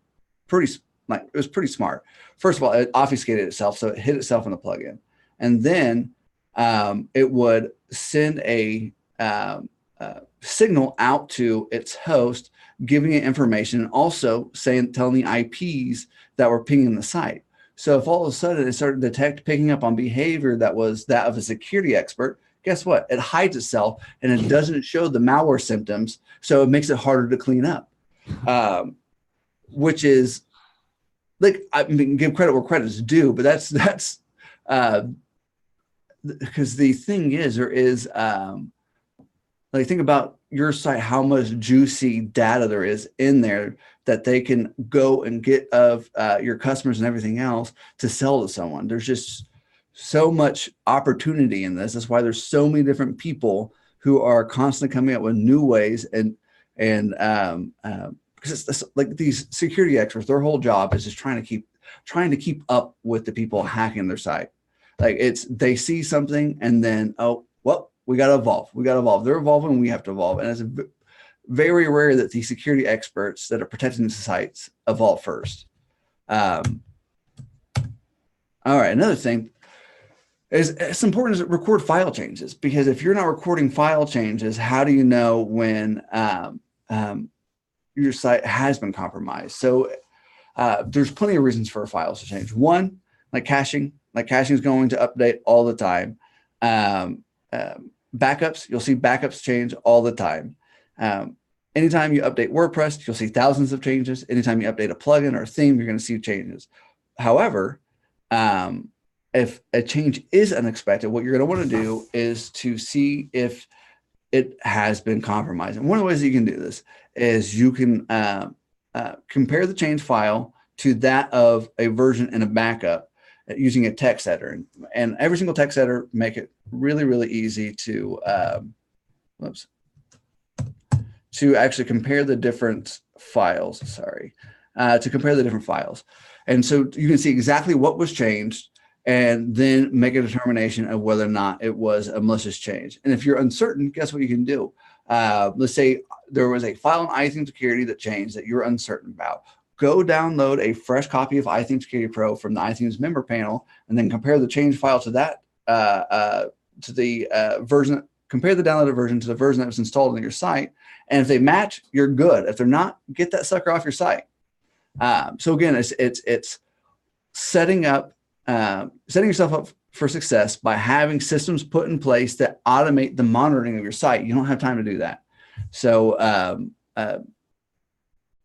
pretty smart. First of all, it obfuscated itself, so it hid itself in the plugin, and then it would send a signal out to its host, giving it information, and also telling the IPs that were pinging the site. So if all of a sudden it started picking up on behavior that was that of a security expert, guess what? It hides itself and it doesn't show the malware symptoms, so it makes it harder to clean up. Which is, like, I mean, give credit where credit is due, but that's because the thing is, there is like, think about your site, how much juicy data there is in there that they can go and get of your customers and everything else to sell to someone. There's just so much opportunity in this. That's why there's so many different people who are constantly coming up with new ways because it's like these security experts, their whole job is just trying to keep up with the people hacking their site. Like they see something and then, oh, well, we got to evolve. We got to evolve. They're evolving. We have to evolve. And it's very rare that the security experts that are protecting the sites evolve first. All right. Another thing is it's important to record file changes, because if you're not recording file changes, how do you know when your site has been compromised? So there's plenty of reasons for files to change. One, like caching. Like caching is going to update all the time. Backups, you'll see backups change all the time. Anytime you update WordPress, you'll see thousands of changes. Anytime you update a plugin or a theme, you're going to see changes. However, if a change is unexpected, what you're going to want to do is to see if it has been compromised. And one of the ways that you can do this is you can compare the change file to that of a version in a backup using a text editor. And every single text editor make it really, really easy to actually compare the different files. To compare the different files. And so you can see exactly what was changed and then make a determination of whether or not it was a malicious change. And if you're uncertain, guess what you can do? Let's say there was a file in iTheme Security that changed that you're uncertain about. Go download a fresh copy of iTheme Security Pro from the iThemes member panel, and then compare the change file to that version. Compare the downloaded version to the version that was installed on your site. And if they match, you're good. If they're not, get that sucker off your site. So again, it's setting yourself up for success by having systems put in place that automate the monitoring of your site. You don't have time to do that. So,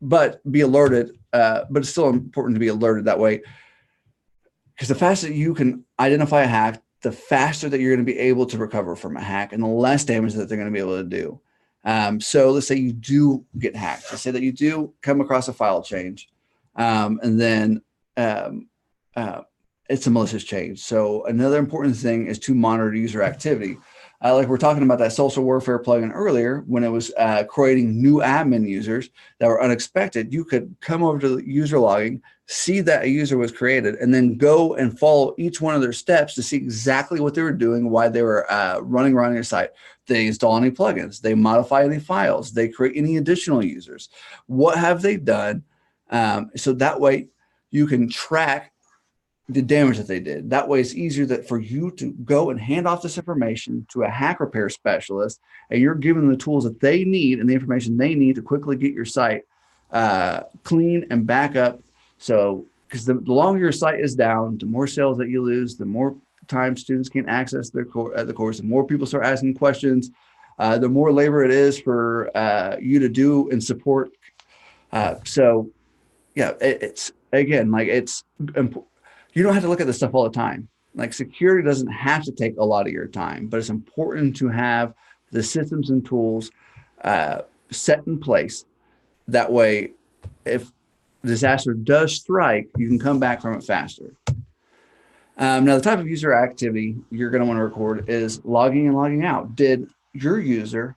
but be alerted. But it's still important to be alerted that way, because the faster that you can identify a hack, the faster that you're going to be able to recover from a hack, and the less damage that they're going to be able to do. So let's say you do get hacked. Let's say that you do come across a file change, and then it's a malicious change. So another important thing is to monitor user activity. Like we're talking about that social warfare plugin earlier, when it was creating new admin users that were unexpected, you could come over to the user logging, see that a user was created, and then go and follow each one of their steps to see exactly what they were doing, why they were running around your site. They install any plugins, they modify any files, they create any additional users. What have they done? So that way you can track the damage that they did. That way it's easier that for you to go and hand off this information to a hack repair specialist, and you're giving them the tools that they need and the information they need to quickly get your site clean and back up. So, because the longer your site is down, the more sales that you lose, the more time students can access the course, the more people start asking questions, the more labor it is for you to do and support. So yeah, it's again, like it's important. You don't have to look at this stuff all the time. Like security doesn't have to take a lot of your time, but it's important to have the systems and tools set in place. That way, if disaster does strike, you can come back from it faster. Now, the type of user activity you're going to want to record is logging and logging out. Did your user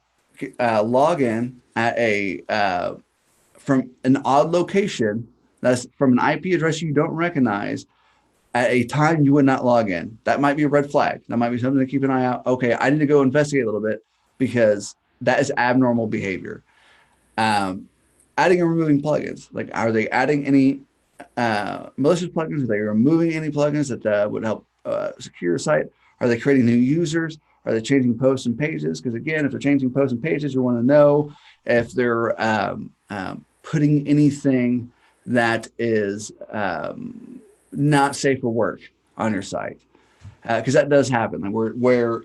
log in at from an odd location, that's from an IP address you don't recognize, at a time you would not log in? That might be a red flag. That might be something to keep an eye out. Okay, I need to go investigate a little bit, because that is abnormal behavior. Adding and removing plugins. Like, are they adding any malicious plugins? Are they removing any plugins that would help secure your site? Are they creating new users? Are they changing posts and pages? Because again, if they're changing posts and pages, you want to know if they're putting anything that is not safe for work on your site, because that does happen. Like where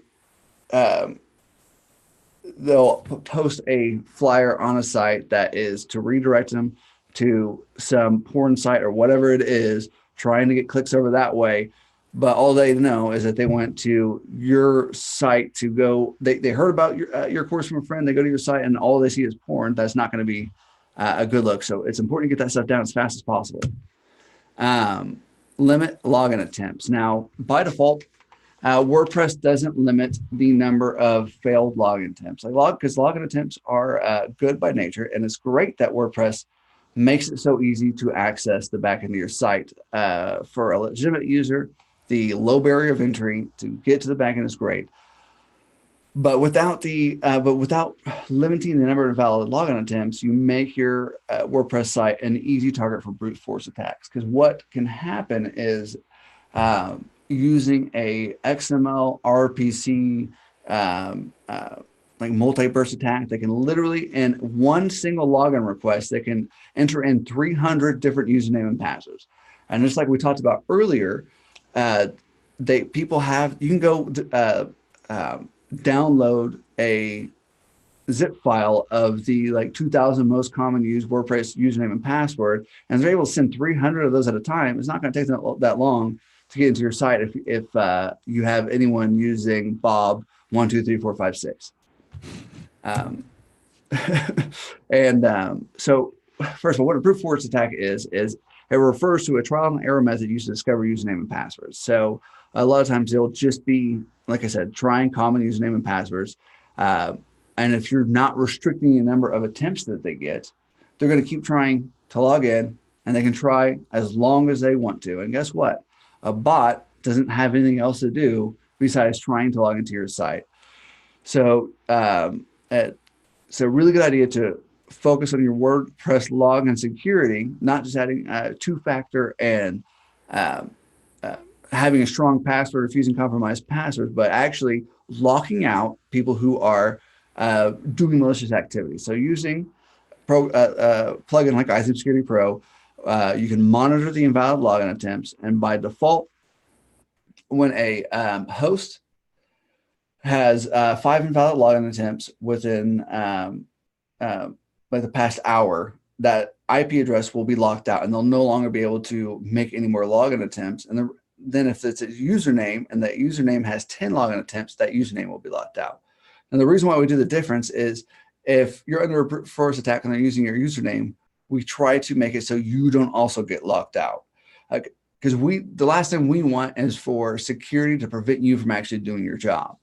they'll post a flyer on a site that is to redirect them to some porn site or whatever it is, trying to get clicks over that way. But all they know is that they went to your site to go. They heard about your course from a friend. They go to your site and all they see is porn. That's not going to be a good look. So it's important to get that stuff down as fast as possible. Limit login attempts. Now, by default, WordPress doesn't limit the number of failed login attempts. Because login attempts are good by nature, and it's great that WordPress makes it so easy to access the back end of your site. For a legitimate user, the low barrier of entry to get to the back end is great. But without limiting the number of valid login attempts, you make your WordPress site an easy target for brute force attacks. Because what can happen is using a XML RPC like multi-burst attack, they can literally, in one single login request, they can enter in 300 different username and passwords. And just like we talked about earlier, you can go download a zip file of the like 2,000 most common used WordPress username and password, and they're able to send 300 of those at a time. It's not going to take that long to get into your site if you have anyone using Bob 12345 6. So first of all, what a brute force attack is it refers to a trial and error method used to discover username and passwords. So a lot of times they'll just be, like I said, trying common username and passwords. And if you're not restricting the number of attempts that they get, they're going to keep trying to log in, and they can try as long as they want to. And guess what? A bot doesn't have anything else to do besides trying to log into your site. So it's a really good idea to focus on your WordPress login security, not just adding two-factor and having a strong password, refusing compromised passwords, but actually locking out people who are doing malicious activity. So using plugin like iThemes Security Pro, you can monitor the invalid login attempts, and by default, when a host has 5 invalid login attempts within like the past hour, that IP address will be locked out, and they'll no longer be able to make any more login attempts. And then if it's a username and that username has 10 login attempts, that username will be locked out. And the reason why we do the difference is if you're under a brute force attack and they're using your username, we try to make it so you don't also get locked out. Because the last thing we want is for security to prevent you from actually doing your job.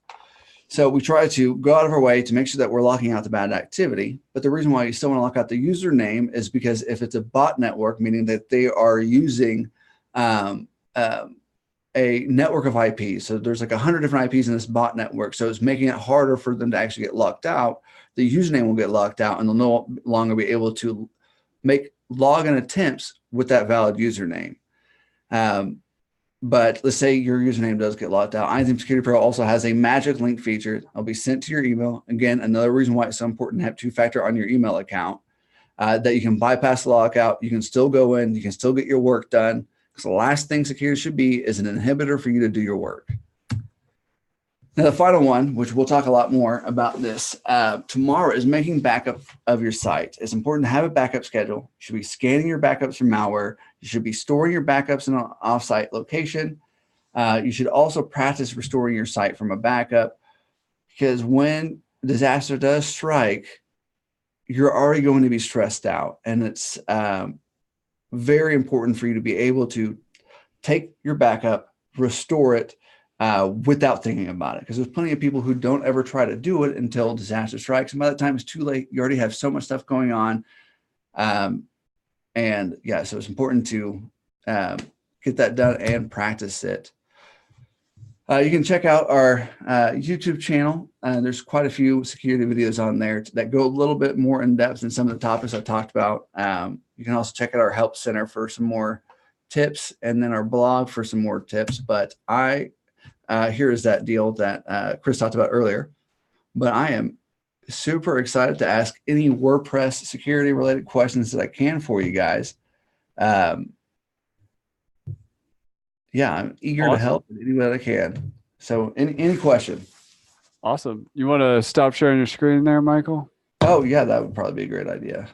So we try to go out of our way to make sure that we're locking out the bad activity. But the reason why you still want to lock out the username is because if it's a bot network, meaning that they are using a network of IPs. So there's like 100 different IPs in this bot network. So it's making it harder for them to actually get locked out. The username will get locked out, and they'll no longer be able to make login attempts with that valid username. But let's say your username does get locked out. iThemes Security Pro also has a magic link feature. It'll be sent to your email. Again, another reason why it's so important to have two-factor on your email account, that you can bypass the lockout. You can still go in. You can still get your work done. Because the last thing security should be is an inhibitor for you to do your work. Now, the final one, which we'll talk a lot more about this tomorrow, is making backup of your site. It's important to have a backup schedule. You should be scanning your backups for malware. You should be storing your backups in an offsite location. You should also practice restoring your site from a backup, because when disaster does strike, you're already going to be stressed out. And it's very important for you to be able to take your backup, restore it, without thinking about it, because there's plenty of people who don't ever try to do it until disaster strikes, and by the time it's too late, you already have so much stuff going on. And yeah, so it's important to get that done and practice it. You can check out our YouTube channel. There's quite a few security videos on there that go a little bit more in depth than some of the topics I talked about. You can also check out our help center for some more tips, and then our blog for some more tips. But here is that deal that Chris talked about earlier. But I am super excited to ask any WordPress security related questions that I can for you guys. Yeah, I'm eager to help in any way that I can. So any question? Awesome. You want to stop sharing your screen there, Michael? Oh, yeah, that would probably be a great idea.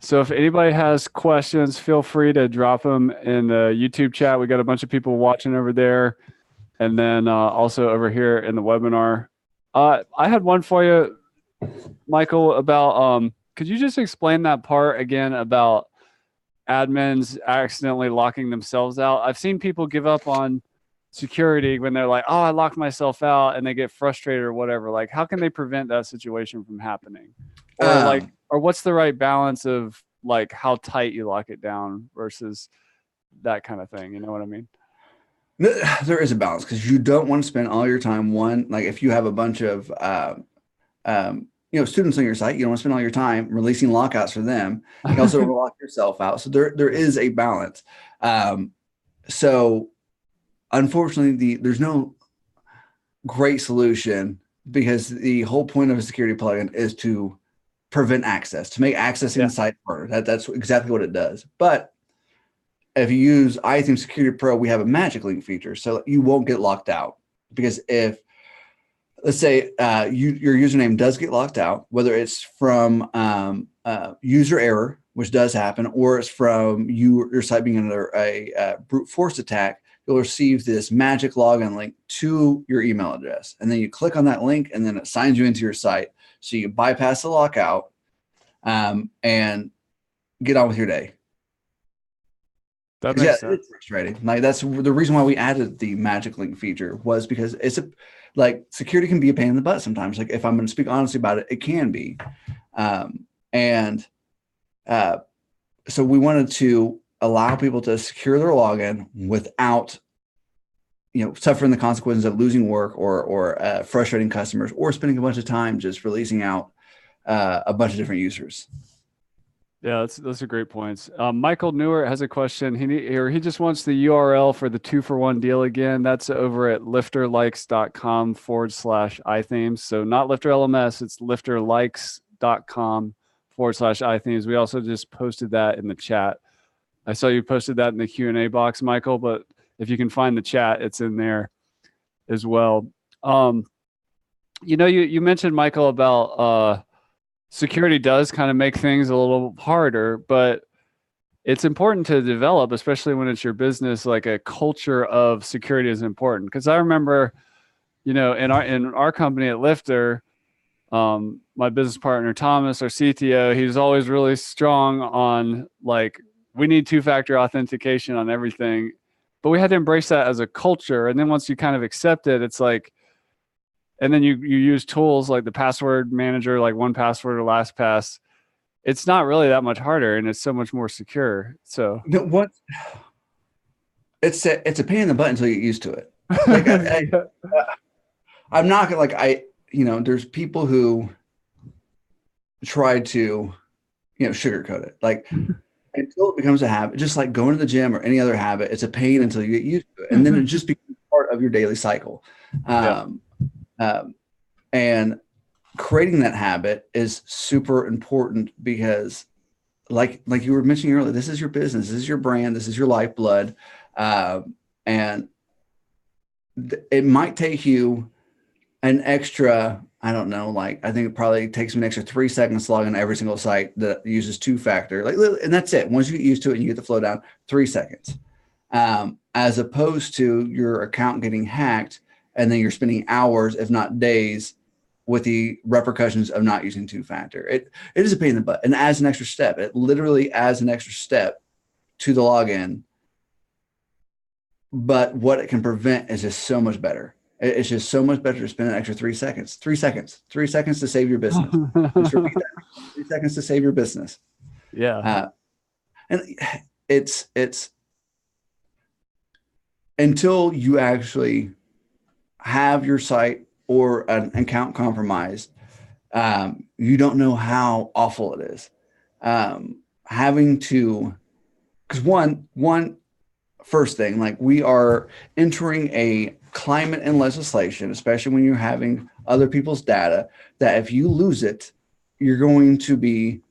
So if anybody has questions, feel free to drop them in the YouTube chat. We got a bunch of people watching over there. And then also over here in the webinar. I had one for you, Michael, about, could you just explain that part again about admins accidentally locking themselves out? I've seen people give up on security when they're like, oh, I locked myself out, and they get frustrated or whatever. Like, how can they prevent that situation from happening? Or like, Um, or what's the right balance of like how tight you lock it down versus that kind of thing? You know what I mean? there is a balance because you don't want to spend all your time like if you have a bunch of students on your site, you don't want to spend all your time releasing lockouts for them. You also don't want to lock yourself out. So there is a balance. So unfortunately, there's no great solution because the whole point of a security plugin is to prevent access, to make accessing the site harder. That's exactly what it does. But if you use iThemes Security Pro, we have a magic link feature, so you won't get locked out. Because if, let's say, your username does get locked out, whether it's from user error, which does happen, or it's from your site being under a brute force attack, you'll receive this magic login link to your email address. And then you click on that link, and then it signs you into your site. So you bypass the lockout and get on with your day. That makes sense. It's frustrating. Like that's the reason why we added the magic link feature was because like security can be a pain in the butt sometimes. Like if I'm going to speak honestly about it, it can be. So we wanted to allow people to secure their login without, suffering the consequences of losing work or frustrating customers or spending a bunch of time just releasing out a bunch of different users. Yeah, those are great points. Michael Newer has a question. He just wants the URL for the 2-for-1 deal again. That's over at lifterlikes.com/iThemes. So not LifterLMS, it's lifterlikes.com/iThemes. We also just posted that in the chat. I saw you posted that in the Q&A box, Michael, but if you can find the chat, it's in there as well. You mentioned, Michael, about security does kind of make things a little harder, but it's important to develop, especially when it's your business, like a culture of security is important. Because I remember, in our company at Lifter, my business partner, Thomas, our CTO, he was always really strong on like, we need two-factor authentication on everything, but we had to embrace that as a culture. And then once you kind of accept it, it's like, and then you use tools like the password manager, like 1Password or LastPass. It's not really that much harder, and it's so much more secure. So what? It's a pain in the butt until you get used to it. Like I'm not gonna there's people who try to sugarcoat it. Like until it becomes a habit, just like going to the gym or any other habit, it's a pain until you get used to it, and then it just becomes part of your daily cycle. And creating that habit is super important because like you were mentioning earlier, this is your business, this is your brand, this is your lifeblood. And it might take you an extra, I don't know, like I think it probably takes me an extra 3 seconds to log in every single site that uses two-factor. And that's it. Once you get used to it and you get the flow down, 3 seconds. As opposed to your account getting hacked and then you're spending hours, if not days, with the repercussions of not using two-factor. It is a pain in the butt and adds an extra step. It literally adds an extra step to the login. But what it can prevent is just so much better. It's just so much better to spend an extra 3 seconds. 3 seconds. 3 seconds to save your business. Just repeat that. 3 seconds to save your business. Yeah. And it's until you actually have your site or an account compromised, you don't know how awful it is. Having to, because one first thing, like we are entering a climate and legislation, especially when you're having other people's data, that if you lose it, you're going to be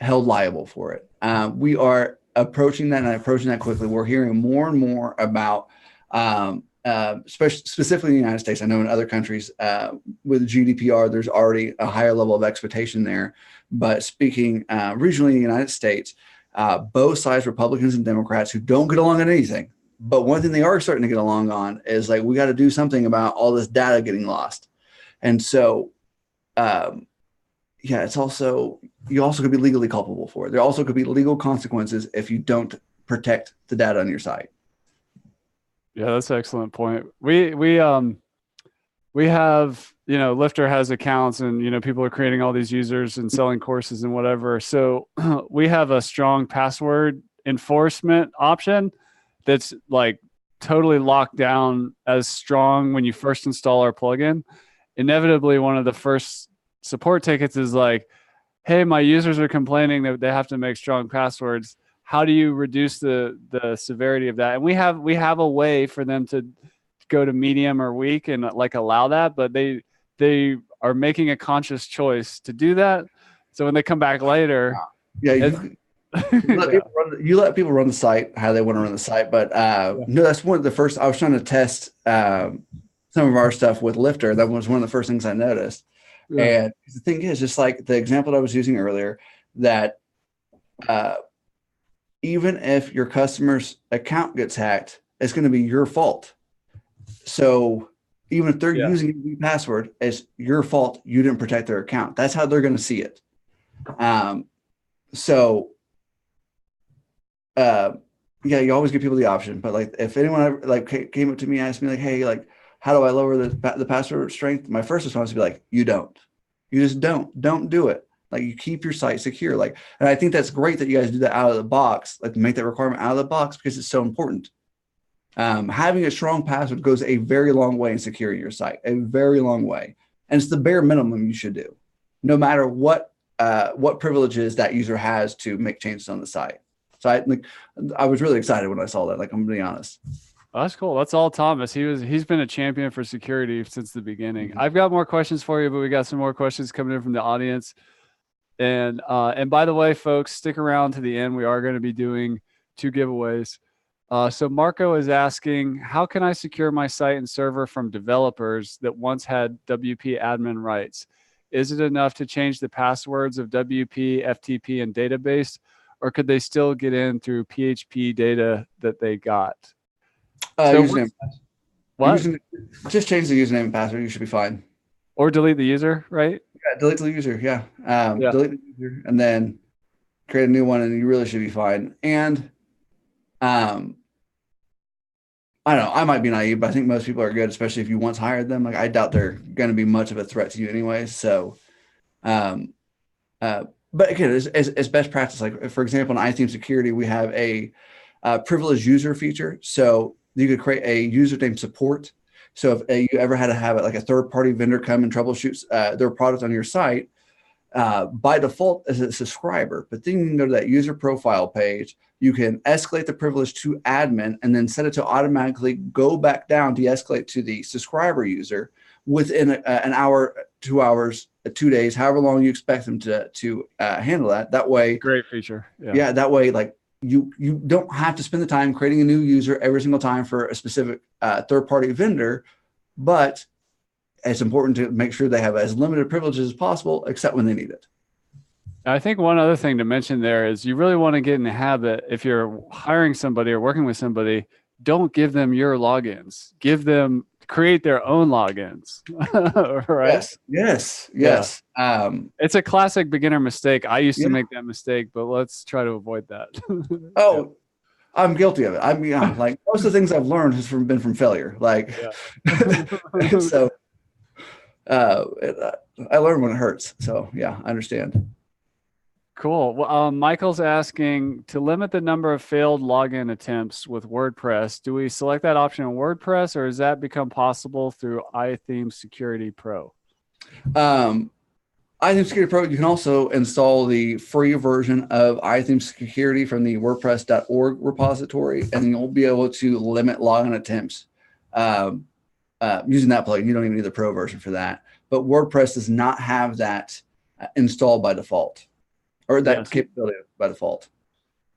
held liable for it. We are approaching that quickly. We're hearing more and more about specifically in the United States. I know in other countries with GDPR, there's already a higher level of expectation there. But speaking regionally in the United States, both sides, Republicans and Democrats, who don't get along on anything, but one thing they are starting to get along on is like, we got to do something about all this data getting lost. And so, it's also, you also could be legally culpable for it. There also could be legal consequences if you don't protect the data on your site. Yeah, that's an excellent point. We have, Lifter has accounts and, people are creating all these users and selling courses and whatever. So we have a strong password enforcement option that's like totally locked down as strong when you first install our plugin. Inevitably, one of the first support tickets is like, hey, my users are complaining that they have to make strong passwords. How do you reduce the severity of that? And we have a way for them to go to medium or weak and like allow that, but they are making a conscious choice to do that. So when they come back later, Yeah, it's, yeah, you let people run the site how they want to run the site. But yeah, no, that's one of the first. I was trying to test some of our stuff with Lifter. That was one of the first things I noticed. yeah, And the thing is, just like the example that I was using earlier, that even if your customer's account gets hacked, it's going to be your fault. So even if they're yeah. using a new password, it's your fault. You didn't protect their account. That's how they're going to see it. Um, so uh, yeah, you always give people the option. But like, if anyone ever like came up to me and asked me like, "Hey, like, how do I lower the password strength?" My first response would be like, "You don't. You just don't do it. Like, you keep your site secure." Like, and I think that's great that you guys do that out of the box, like make that requirement out of the box because it's so important. Having a strong password goes a very long way in securing your site, a very long way, and it's the bare minimum you should do, no matter what privileges that user has to make changes on the site. So I was really excited when I saw that. Like, I'm gonna be honest. Oh, that's cool. That's all Thomas. He's been a champion for security since the beginning. Mhm. I've got more questions for you, but we got some more questions coming in from the audience. And by the way, folks, stick around to the end. We are going to be doing 2 giveaways. So Marco is asking, how can I secure my site and server from developers that once had WP admin rights? Is it enough to change the passwords of WP, FTP, and database, or could they still get in through PHP data that they got? So Username, what? using just change the username and password. You should be fine. Or delete the user, right? Yeah, delete the user. Yeah, Yeah. delete the user and then create a new one, and you really should be fine. And um, I don't know. I might be naive, but I think most people are good, especially if you once hired them. Like, I doubt they're going to be much of a threat to you anyway. So, um, uh, but again, it's best practice. Like, for example, in iTheme security, we have a privileged user feature. So you could create a user named support. So if you ever had to have it like a third party vendor come and troubleshoot their product on your site, by default as a subscriber, but then you can go to that user profile page. You can escalate the privilege to admin and then set it to automatically go back down, de-escalate to the subscriber user within an hour, 2 hours, 2 days, however long you expect them to handle that. That way, Great feature. Yeah. yeah, that way, like you don't have to spend the time creating a new user every single time for a specific third-party vendor, but it's important to make sure they have as limited privileges as possible, except when they need it. I think one other thing to mention there is you really want to get in the habit, if you're hiring somebody or working with somebody, don't give them your logins. Create their own logins. Right? Yes. It's a classic beginner mistake. I used Yeah. to make that mistake, but let's try to avoid that. Oh, Yeah. I'm guilty of it. I mean, like, most of the things I've learned has been from failure. Like, Yeah. so I learn when it hurts. So yeah, I understand. Cool. Well, Michael's asking to limit the number of failed login attempts with WordPress. Do we select that option in WordPress, or does that become possible through iTheme Security Pro? Um, iTheme Security Pro, you can also install the free version of iTheme Security from the WordPress.org repository, and you'll be able to limit login attempts using that plugin. You don't even need the pro version for that. But WordPress does not have that installed by default, or that Yes. capability by default.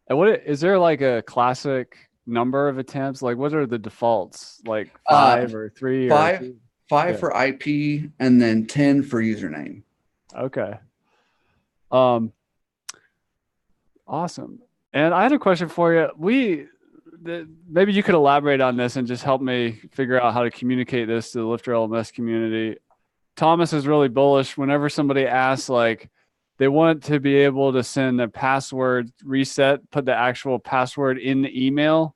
And what is there like a classic number of attempts? Like what are the defaults? Like 5 or 3 five, or five yeah. for IP, and then 10 for username. Okay. Awesome. And I had a question for you. Maybe you could elaborate on this and just help me figure out how to communicate this to the Lifter LMS community. Thomas is really bullish whenever somebody asks, like, they want to be able to send a password reset, put the actual password in the email,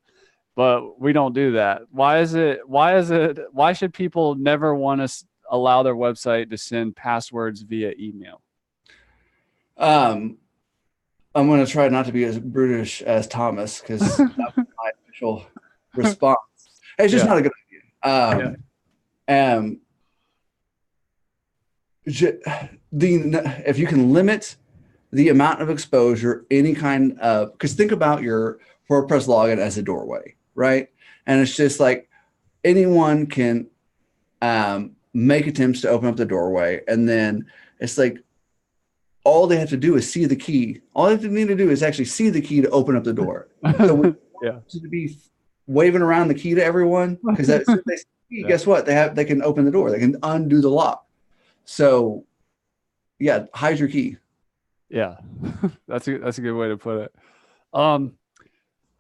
but we don't do that. Why should people never want to allow their website to send passwords via email? I'm going to try not to be as brutish as Thomas, because that was my official response. It's just not a good idea. If you can limit the amount of exposure, any kind of, because think about your WordPress login as a doorway, right? And it's just like anyone can make attempts to open up the doorway, and then it's like all they have to do is see the key. All they need to do is actually see the key to open up the door. So we to be waving around the key to everyone, because if they see the key, guess what? They can open the door. They can undo the lock. So yeah, hide your key. Yeah, that's a good way to put it.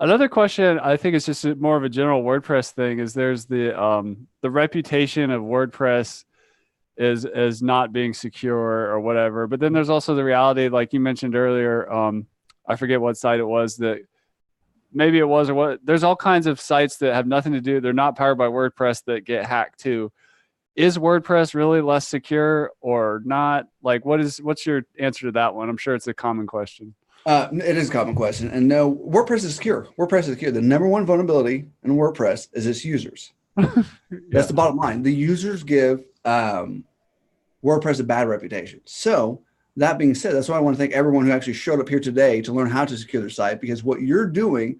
Another question, I think it's just more of a general WordPress thing, is there's the reputation of WordPress is not being secure or whatever. But then there's also the reality, like you mentioned earlier, I forget what site it was, that maybe it was, or what, there's all kinds of sites that have nothing to do, they're not powered by WordPress, that get hacked too. Is WordPress really less secure or not? Like, what's your answer to that one? I'm sure it's a common question. It is a common question. And no, WordPress is secure. WordPress is secure. The number one vulnerability in WordPress is its users. That's the bottom line. The users give WordPress a bad reputation. So that being said, that's why I want to thank everyone who actually showed up here today to learn how to secure their site, because what you're doing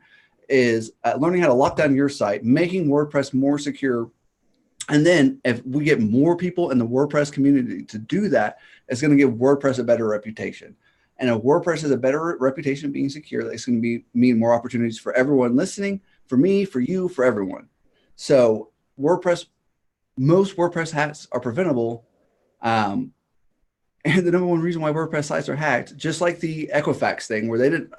is learning how to lock down your site, making WordPress more secure. And then if we get more people in the WordPress community to do that, it's going to give WordPress a better reputation. And if WordPress has a better reputation being secure, it's going to mean more opportunities for everyone listening, for me, for you, for everyone. So most WordPress hacks are preventable. And the number one reason why WordPress sites are hacked, just like the Equifax thing, where they didn't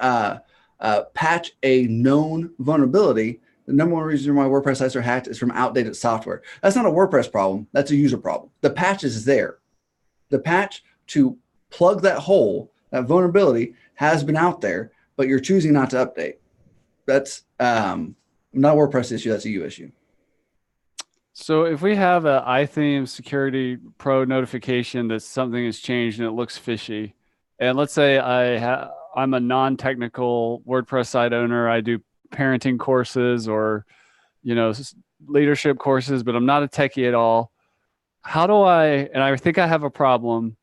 patch a known vulnerability, the number one reason why WordPress sites are hacked is from outdated software. That's not a WordPress problem. That's a user problem. The patch is there. The patch to plug that hole, that vulnerability, has been out there, but you're choosing not to update. That's not a WordPress issue. That's a you issue. So if we have an iThemes Security Pro notification that something has changed and it looks fishy, and let's say I'm a non-technical WordPress site owner, I do parenting courses or, leadership courses, but I'm not a techie at all. How do and I think I have a problem,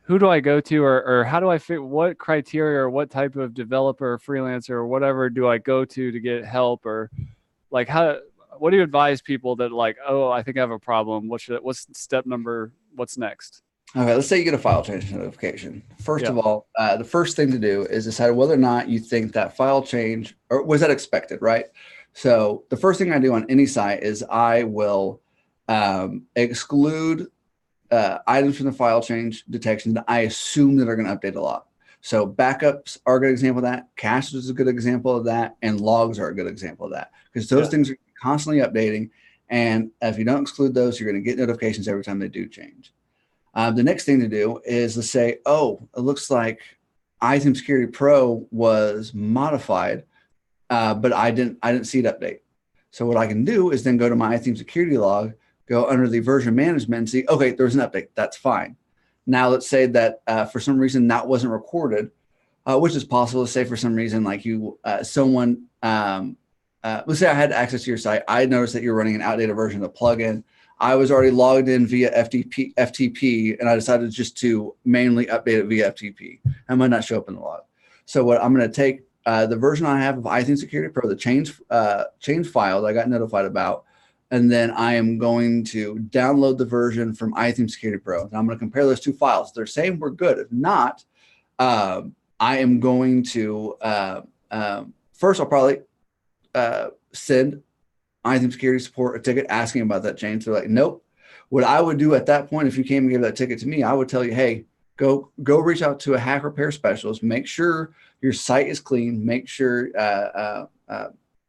who do I go to, or how do I fit, what criteria or what type of developer or freelancer or whatever do I go to get help? Or like, what do you advise people that like, oh, I think I have a problem. What's step number? What's next? Okay, let's say you get a file change notification. First of all, the first thing to do is decide whether or not you think that file change, or was that expected, right? So the first thing I do on any site is I will exclude items from the file change detection that I assume that are going to update a lot. So backups are a good example of that. Caches is a good example of that. And logs are a good example of that, because those things are constantly updating. And if you don't exclude those, you're going to get notifications every time they do change. The next thing to do is to say, oh, it looks like iThemes Security Pro was modified, but I didn't see it update. So what I can do is then go to my iThemes security log, go under the version management and see, okay, there's an update. That's fine. Now let's say that for some reason that wasn't recorded, which is possible. Let's say for some reason, like let's say I had access to your site. I noticed that you're running an outdated version of the plugin. I was already logged in via FTP, and I decided just to manually update it via FTP. I might not show up in the log. So what I'm going to take the version I have of iThemes Security Pro, the change file that I got notified about, and then I am going to download the version from iThemes Security Pro. And I'm going to compare those two files. If they're saying we're good. If not, I am going to first I'll probably send iThemes Security Support a ticket asking about that change. They're like, nope. What I would do at that point, if you came and gave that ticket to me, I would tell you, hey, go reach out to a hack repair specialist. Make sure your site is clean. Make sure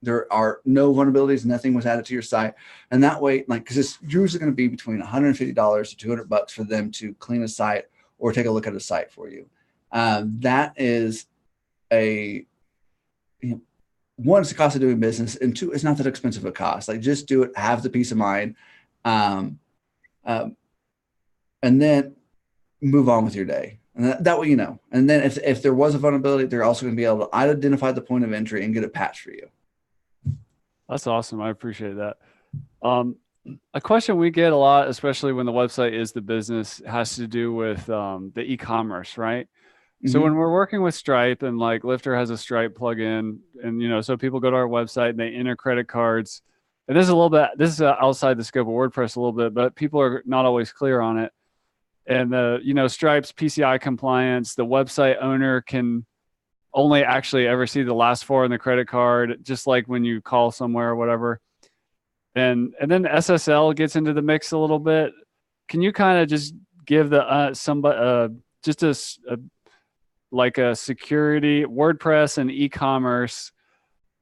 there are no vulnerabilities. Nothing was added to your site. And that way, like, because it's usually going to be between $150 to $200 for them to clean a site or take a look at a site for you. That is one, it's the cost of doing business, and two, it's not that expensive a cost. Like just do it, have the peace of mind, um, um, and then move on with your day. And that way, and then if there was a vulnerability, they're also going to be able to identify the point of entry and get it patched for you. That's awesome. I appreciate that. A question we get a lot, especially when the website is the business, has to do with the e-commerce, right? So when we're working with Stripe, and like Lifter has a Stripe plugin, and so people go to our website and they enter credit cards, and this is outside the scope of WordPress a little bit, but people are not always clear on it. And Stripe's PCI compliance, the website owner can only actually ever see the last four on the credit card, just like when you call somewhere or whatever. And then SSL gets into the mix a little bit. Can you kind of just give somebody just a security WordPress and e-commerce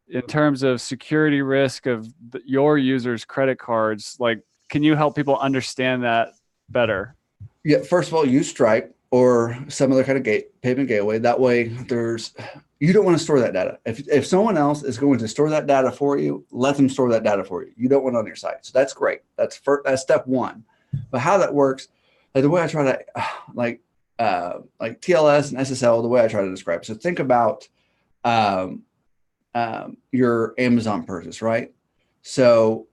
in terms of security risk of your users' credit cards? Like, can you help people understand that better? Yeah. First of all, use Stripe or some other kind of payment gateway. That way you don't want to store that data. If someone else is going to store that data for you, let them store that data for you. You don't want it on your site. So that's great. That's step one. But how that works, like the way I try to like TLS and SSL, the way I try to describe it. So think about your Amazon purchase, right? So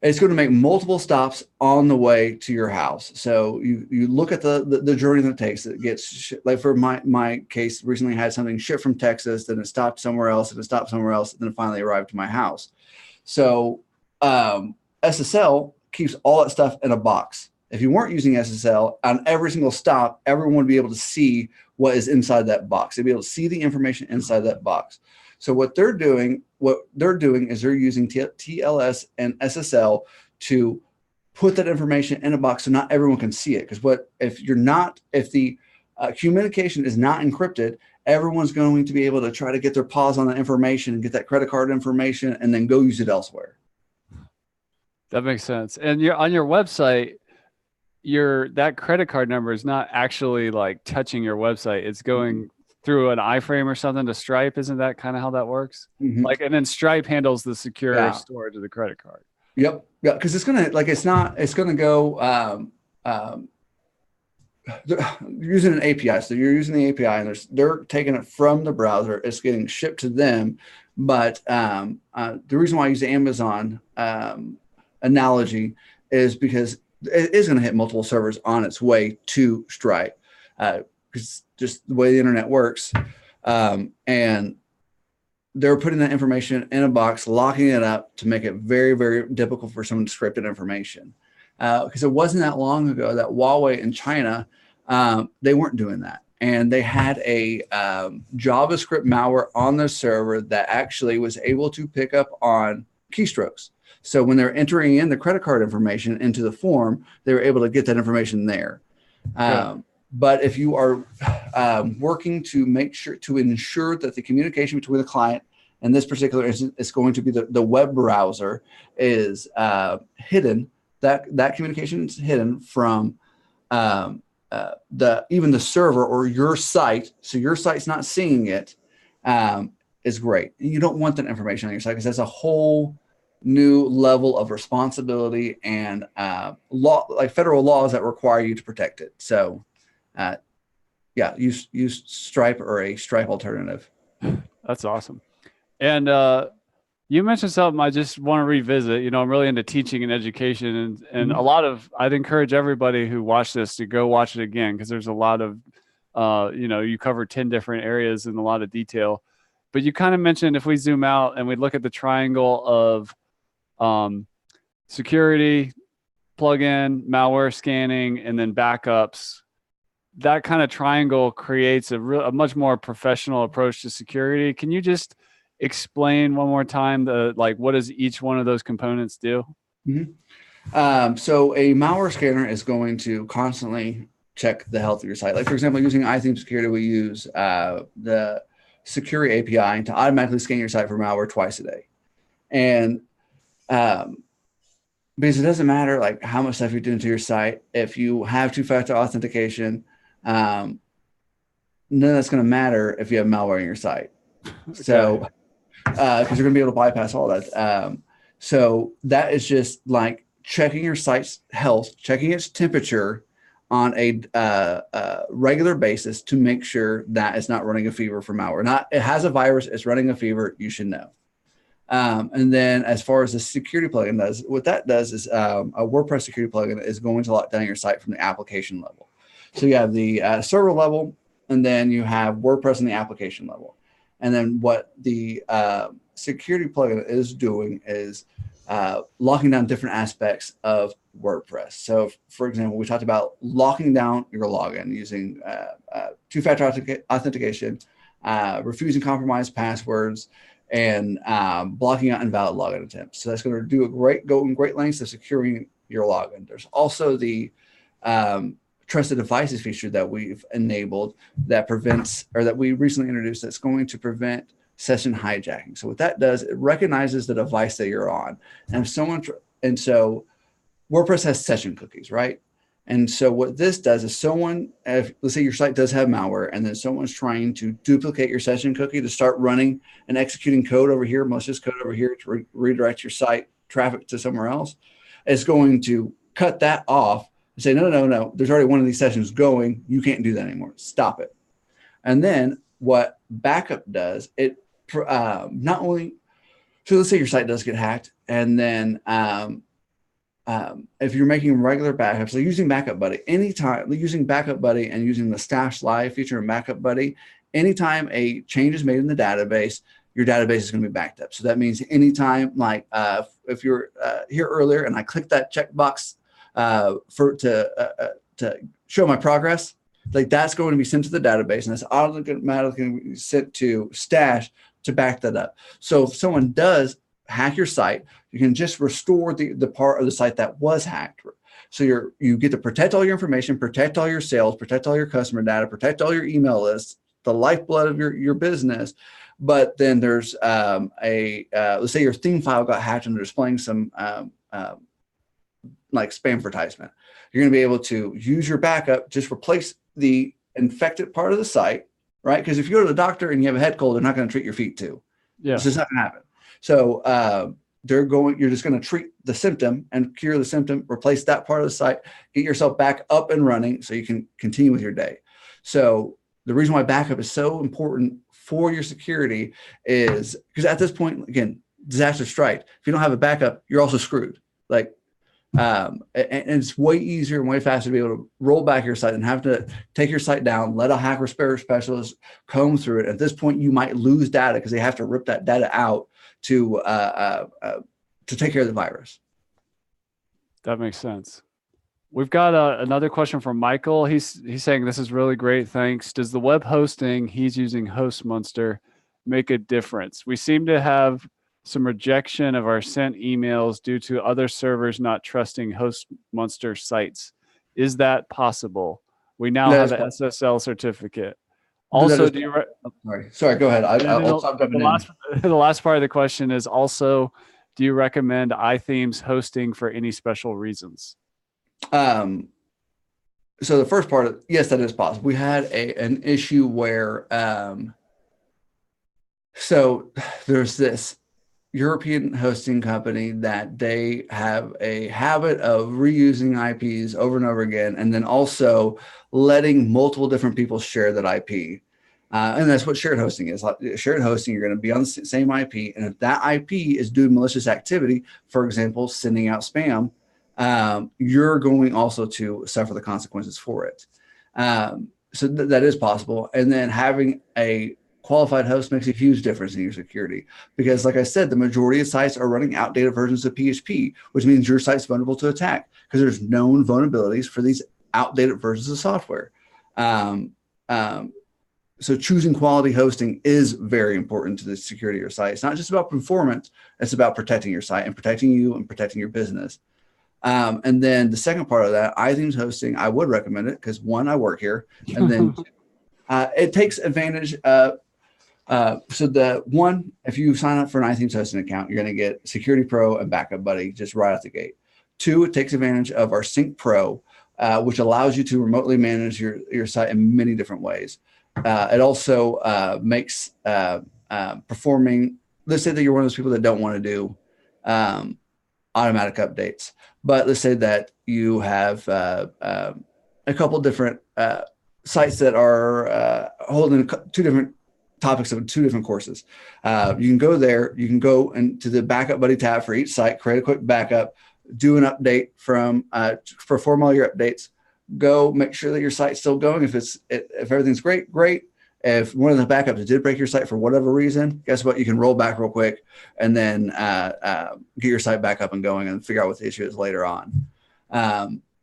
it's going to make multiple stops on the way to your house. So you look at the journey that it takes. It gets like for my case, recently had something shipped from Texas, then it stopped somewhere else, and it stopped somewhere else, and then it finally arrived to my house. So SSL keeps all that stuff in a box. If you weren't using SSL, on every single stop, everyone would be able to see what is inside that box. They'd be able to see the information inside that box. So what they're doing is they're using TLS and SSL to put that information in a box so not everyone can see it. Because if the communication is not encrypted, everyone's going to be able to try to get their paws on that information and get that credit card information and then go use it elsewhere. That makes sense. And you're on your website, that credit card number is not actually like touching your website. It's going through an iframe or something to Stripe. Isn't that kind of how that works? Like, and then Stripe handles the secure storage of the credit card. Yep. Yeah. Cause it's going to go, using an API. So you're using the API and they're taking it from the browser. It's getting shipped to them. But the reason why I use the Amazon analogy is because it is going to hit multiple servers on its way to Stripe. Because just the way the internet works. And they're putting that information in a box, locking it up to make it very, very difficult for someone to script that information. Because it wasn't that long ago that Huawei in China, they weren't doing that. And they had a JavaScript malware on their server that actually was able to pick up on keystrokes. So when they're entering in the credit card information into the form, they were able to get that information there. But if you are working to ensure that the communication between the client and this particular instance is going to be the web browser is hidden, that communication is hidden from even the server or your site, so your site's not seeing it, is great. You don't want that information on your site because that's a whole new level of responsibility and law, like federal laws that require you to protect it. So use Stripe or a Stripe alternative. That's awesome. And you mentioned something I just want to revisit. I'm really into teaching and education, and I'd encourage everybody who watched this to go watch it again, because there's a lot of, you cover 10 different areas in a lot of detail. But you kind of mentioned, if we zoom out and we look at the triangle of security, plugin, malware scanning, and then backups, that kind of triangle creates a much more professional approach to security. Can you just explain one more time what does each one of those components do? So a malware scanner is going to constantly check the health of your site. Like, for example, using iTheme Security, we use the Security API to automatically scan your site for malware twice a day. And because it doesn't matter like how much stuff you're doing to your site, if you have two-factor authentication, none of that's going to matter if you have malware in your site. So because you're going to be able to bypass all that. So that is just like checking your site's health, checking its temperature on a regular basis to make sure that it's not running a fever for malware. Not it has a virus, it's running a fever, you should know. And then as far as the security plugin does, what that does is a WordPress security plugin is going to lock down your site from the application level. So you have the server level, and then you have WordPress in the application level. And then what the security plugin is doing is locking down different aspects of WordPress. So for example, we talked about locking down your login using two-factor authentication, refusing compromised passwords, and blocking out invalid login attempts. So that's going to go in great lengths of securing your login. There's also the trusted devices feature that we've enabled that prevents, or that we recently introduced, that's going to prevent session hijacking. So what that does, it recognizes the device that you're on. And so WordPress has session cookies, right? And so what this does is let's say your site does have malware, and then someone's trying to duplicate your session cookie to start running and executing code over here, malicious code over here to redirect your site traffic to somewhere else. It's going to cut that off and say, no, there's already one of these sessions going. You can't do that anymore. Stop it. And then what backup does, it not only, so let's say your site does get hacked, and then if you're making regular backups, so using Backup Buddy, using Backup Buddy and using the Stash Live feature in Backup Buddy, anytime a change is made in the database, your database is going to be backed up. So that means anytime, like if you're here earlier and I click that checkbox to show my progress, like that's going to be sent to the database, and it's automatically sent to Stash to back that up. So if someone does hack your site, you can just restore the part of the site that was hacked. So you get to protect all your information, protect all your sales, protect all your customer data, protect all your email lists, the lifeblood of your business. But then there's let's say your theme file got hacked and they're displaying some like spam advertisement. You're going to be able to use your backup, just replace the infected part of the site, right? Because if you go to the doctor and you have a head cold, they're not going to treat your feet too. Yeah. It's just not going to happen. So you're just going to treat the symptom and cure the symptom, replace that part of the site, get yourself back up and running so you can continue with your day. So the reason why backup is so important for your security is because at this point, again, disaster strike. If you don't have a backup, you're also screwed. Like, and it's way easier and way faster to be able to roll back your site and have to take your site down, let a hacker repair specialist comb through it. At this point, you might lose data because they have to rip that data out to take care of the virus. That makes sense. We've got another question from Michael. He's saying this is really great. Thanks. Does the web hosting he's using HostMonster make a difference? We seem to have some rejection of our sent emails due to other servers not trusting HostMonster sites. Is that possible? We now have an SSL certificate. Also, do you... Sorry, go ahead. I'll stop jumping in. The last part of the question is also, do you recommend iThemes hosting for any special reasons? So the first part, yes, that is possible. We had an issue where, so there's this European hosting company that they have a habit of reusing IPs over and over again, and then also letting multiple different people share that IP. And that's what shared hosting is. Shared hosting, you're going to be on the same IP, and if that IP is doing malicious activity, for example, sending out spam, you're going also to suffer the consequences for it. So that is possible. And then having a qualified host makes a huge difference in your security because, like I said, the majority of sites are running outdated versions of PHP, which means your site's vulnerable to attack because there's known vulnerabilities for these outdated versions of software. So choosing quality hosting is very important to the security of your site. It's not just about performance. It's about protecting your site and protecting you and protecting your business. And then the second part of that, iThemes hosting, I would recommend it because one, I work here, and then it takes advantage of, so the one, if you sign up for an iThemes hosting account, you're going to get Security Pro and Backup Buddy just right out the gate. Two, it takes advantage of our Sync Pro, which allows you to remotely manage your site in many different ways. It also makes performing let's say that you're one of those people that don't want to do automatic updates, but let's say that you have a couple different sites that are holding two different topics of two different courses. You can go there, you can go into the Backup Buddy tab for each site, create a quick backup, do an update perform all your updates, go make sure that your site's still going. If everything's great, great. If one of the backups did break your site for whatever reason, guess what? You can roll back real quick and then get your site back up and going and figure out what the issue is later on.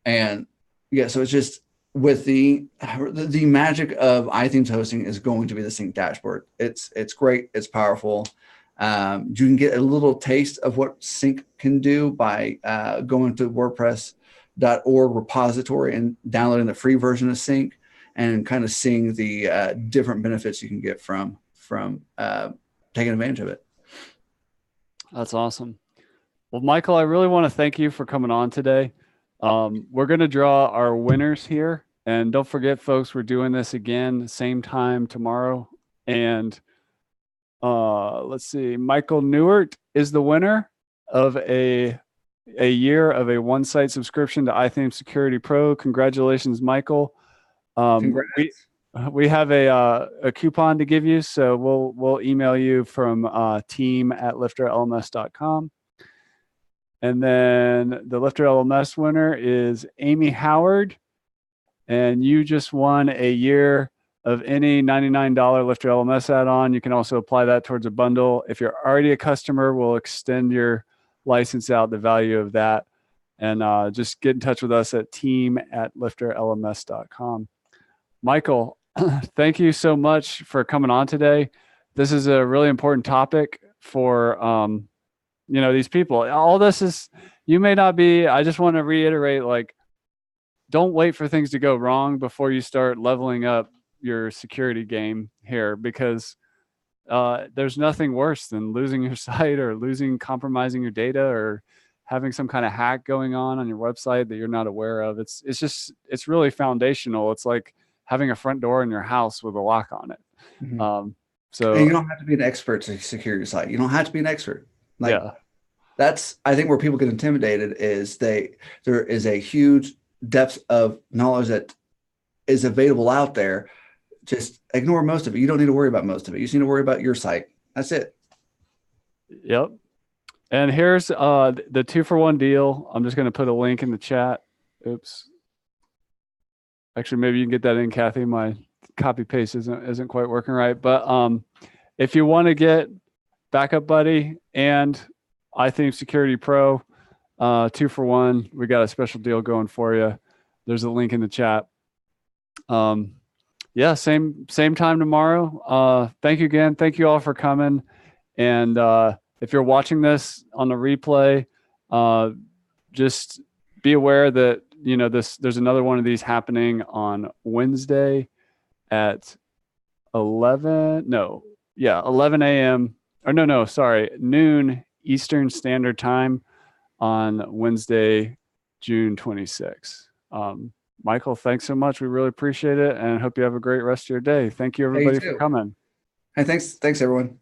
And yeah, so it's just with the magic of iThemes hosting is going to be the sync dashboard. It's great. It's powerful. You can get a little taste of what sync can do by going to WordPress.org repository and downloading the free version of sync, and kind of seeing the different benefits you can get from taking advantage of it. That's awesome. Well, Michael, I really want to thank you for coming on today. We're going to draw our winners here. And don't forget, folks, we're doing this again, same time tomorrow. And let's see, Michael Newert is the winner of a year of a one-site subscription to iThemes Security Pro. Congratulations, Michael. We have a coupon to give you, so we'll email you from team@LifterLMS.com. And then the LifterLMS winner is Amy Howard, and you just won a year of any $99 LifterLMS add-on. You can also apply that towards a bundle. If you're already a customer, we'll extend your license out, the value of that. And just get in touch with us at team@LifterLMS.com. Michael, thank you so much for coming on today. This is a really important topic for, these people. All this is, you may not be, I just want to reiterate, like, don't wait for things to go wrong before you start leveling up your security game here, because there's nothing worse than losing your site or compromising your data or having some kind of hack going on your website that you're not aware of. It's really foundational. It's like having a front door in your house with a lock on it. Mm-hmm. So and you don't have to be an expert to secure your site. You don't have to be an expert. Yeah. That's, I think, where people get intimidated is there is a huge depth of knowledge that is available out there. Just ignore most of it. You don't need to worry about most of it. You just need to worry about your site. That's it. Yep. And here's the 2-for-1 deal. I'm just going to put a link in the chat. Oops. Actually, maybe you can get that in, Kathy. My copy paste isn't quite working right. But if you want to get Backup Buddy and iThemes Security Pro, 2-for-1, we got a special deal going for you. There's a link in the chat. Yeah, same time tomorrow. Thank you again. Thank you all for coming. And if you're watching this on the replay, just be aware that there's another one of these happening on Wednesday at 11 a.m. or noon Eastern Standard Time on Wednesday, June 26th. Michael, thanks so much. We really appreciate it, and hope you have a great rest of your day. Thank you, everybody, for coming. Hey, thanks everyone.